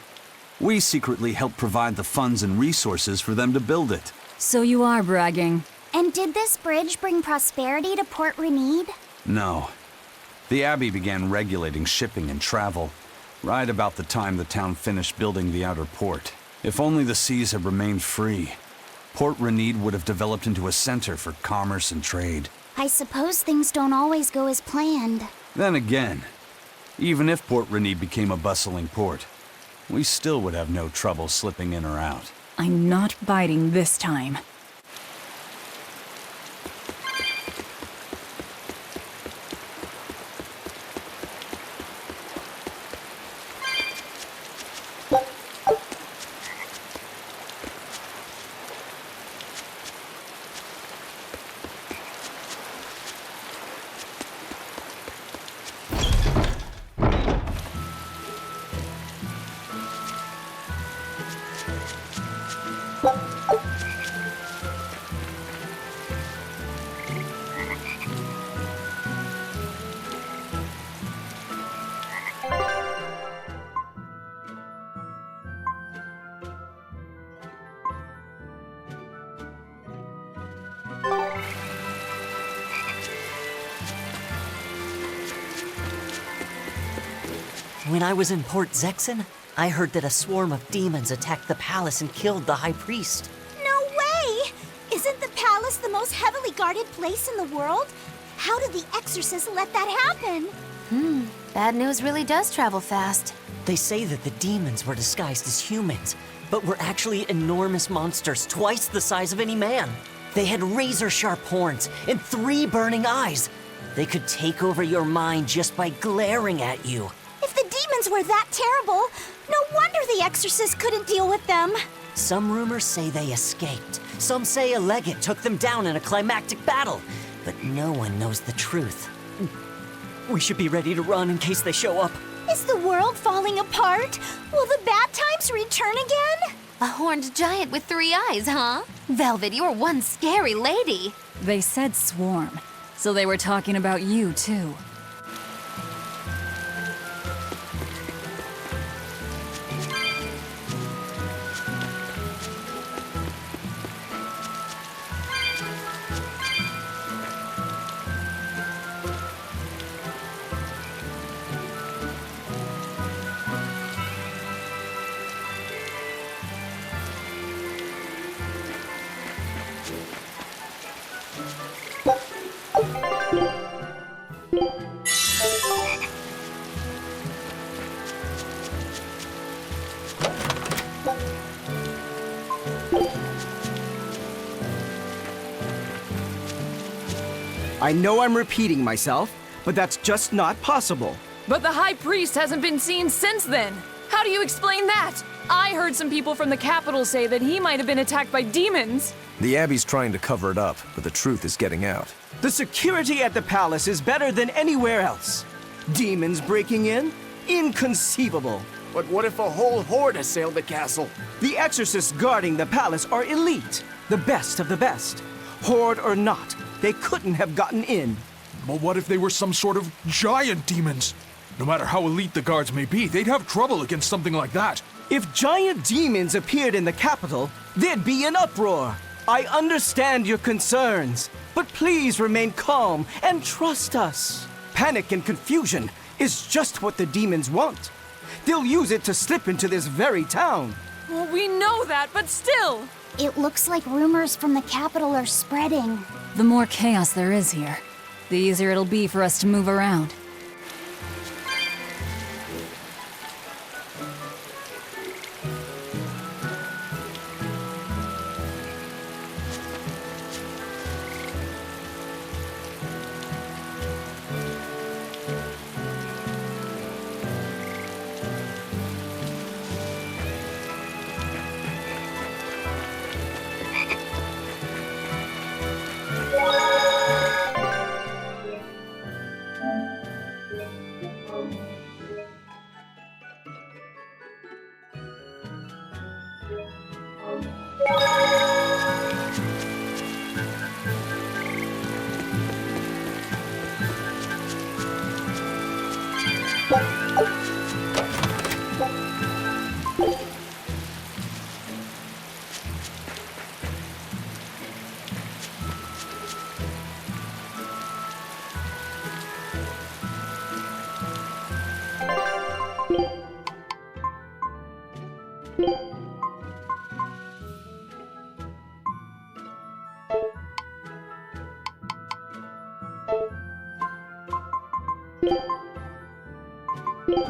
We secretly helped provide the funds and resources for them to build it. So you are bragging. And did this bridge bring prosperity to Port Renede? No. The Abbey began regulating shipping and travel right about the time the town finished building the outer port. If only the seas had remained free, Port Renede would have developed into a center for commerce and trade. I suppose things don't always go as planned. Then again, even if Port Renede became a bustling port, we still would have no trouble slipping in or out. I'm not biting this time. When I was in Port Zexen, I heard that a swarm of demons attacked the palace and killed the High Priest. No way! Isn't the palace the most heavily guarded place in the world? How did the exorcists let that happen? Bad news really does travel fast. They say that the demons were disguised as humans, but were actually enormous monsters twice the size of any man. They had razor-sharp horns and 3 burning eyes. They could take over your mind just by glaring at you. If the demons were that terrible, no wonder the exorcists couldn't deal with them. Some rumors say they escaped. Some say a legate took them down in a climactic battle. But no one knows the truth. We should be ready to run in case they show up. Is the world falling apart? Will the bad times return again? A horned giant with 3 eyes, huh? Velvet, you're one scary lady. They said swarm, so they were talking about you, too. I know I'm repeating myself, but that's just not possible. But the High Priest hasn't been seen since then. How do you explain that? I heard some people from the capital say that he might have been attacked by demons. The Abbey's trying to cover it up, but the truth is getting out. The security at the palace is better than anywhere else. Demons breaking in? Inconceivable. But what if a whole horde assailed the castle? The exorcists guarding the palace are elite, the best of the best. Horde or not, they couldn't have gotten in. But what if they were some sort of giant demons? No matter how elite the guards may be, they'd have trouble against something like that. If giant demons appeared in the capital, there'd be an uproar. I understand your concerns, but please remain calm and trust us. Panic and confusion is just what the demons want. They'll use it to slip into this very town. Well, we know that, but still! It looks like rumors from the capital are spreading. The more chaos there is here, the easier it'll be for us to move around.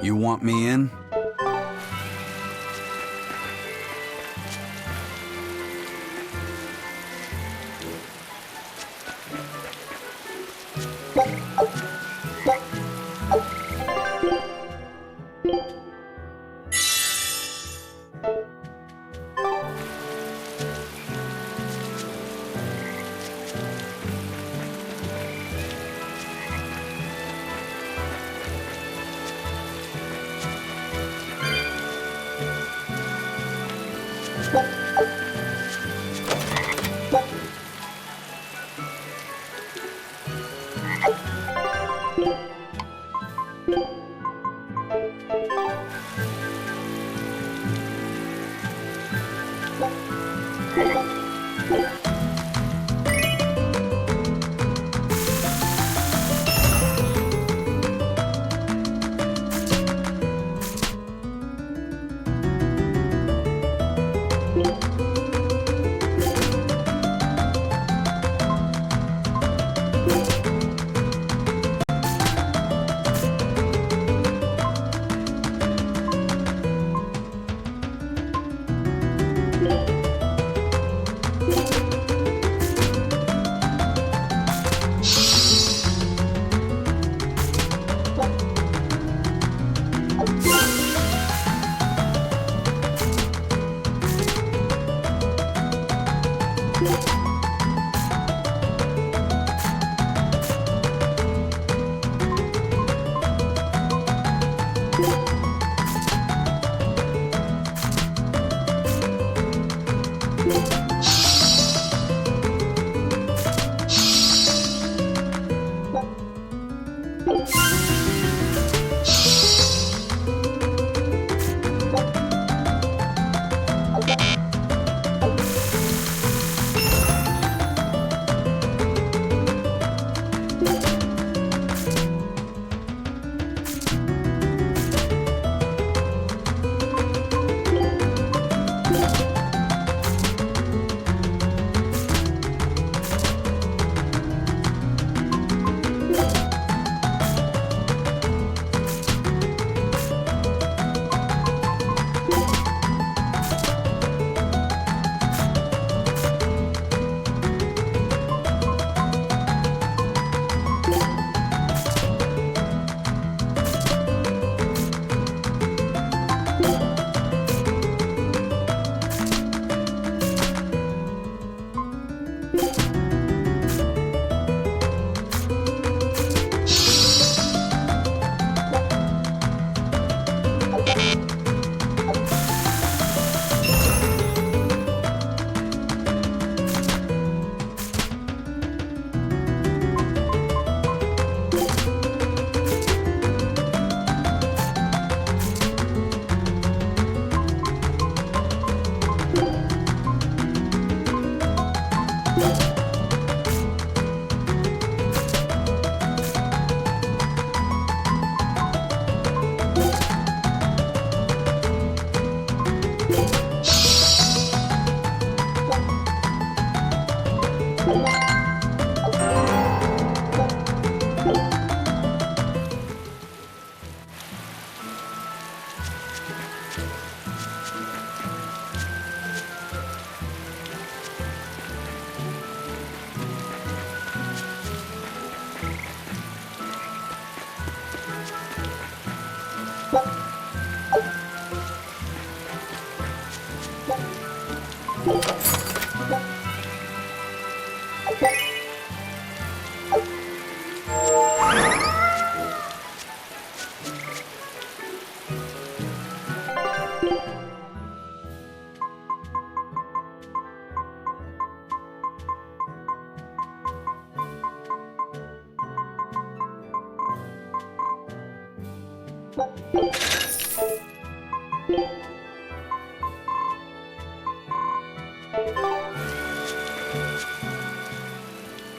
You want me in?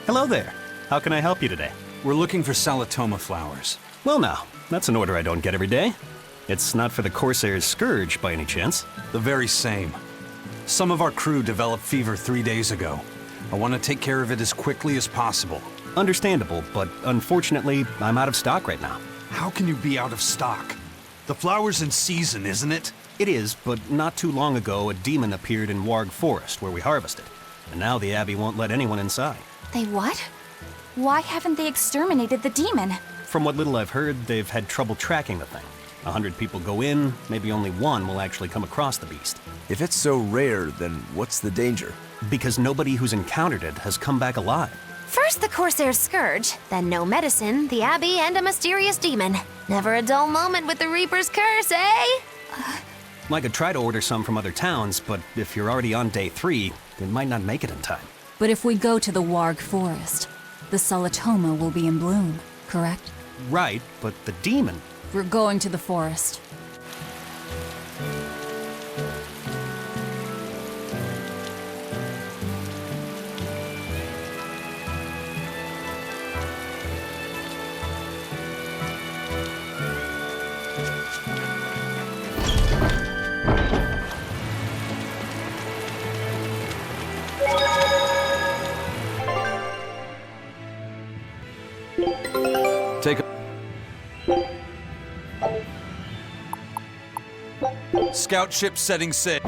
Hello there. How can I help you today? We're looking for Salatoma flowers. Well now, that's an order I don't get every day. It's not for the Corsair's Scourge by any chance? The very same. Some of our crew developed fever 3 days ago. I want to take care of it as quickly as possible. Understandable, but unfortunately, I'm out of stock right now. How can you be out of stock? The flower's in season, isn't it? It is, but not too long ago, a demon appeared in Warg Forest, where we harvested. And now the Abbey won't let anyone inside. They what? Why haven't they exterminated the demon? From what little I've heard, they've had trouble tracking the thing. 100 people go in, maybe only one will actually come across the beast. If it's so rare, then what's the danger? Because nobody who's encountered it has come back alive. First the Corsair's Scourge, then no medicine, the Abbey, and a mysterious demon. Never a dull moment with the Reaper's Curse, eh? I could try to order some from other towns, but if you're already on day 3, it might not make it in time. But if we go to the Warg Forest, the Salatoma will be in bloom, correct? Right, but the demon... We're going to the forest. Take a... Scout ship setting sail.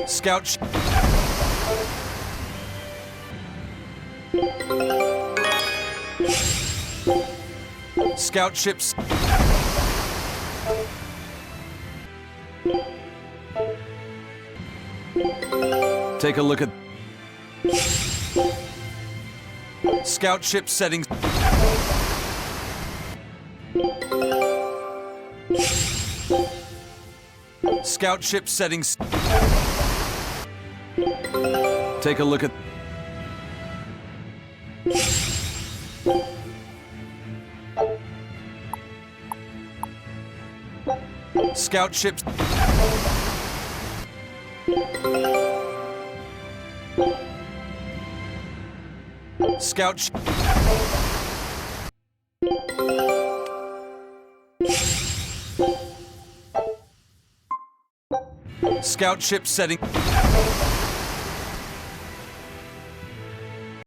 Scout ship. Scout ships. Take a look at... Scout ship settings. Scout ship settings. Take a look at... Scout ships. Scout sh... Scout ship setting.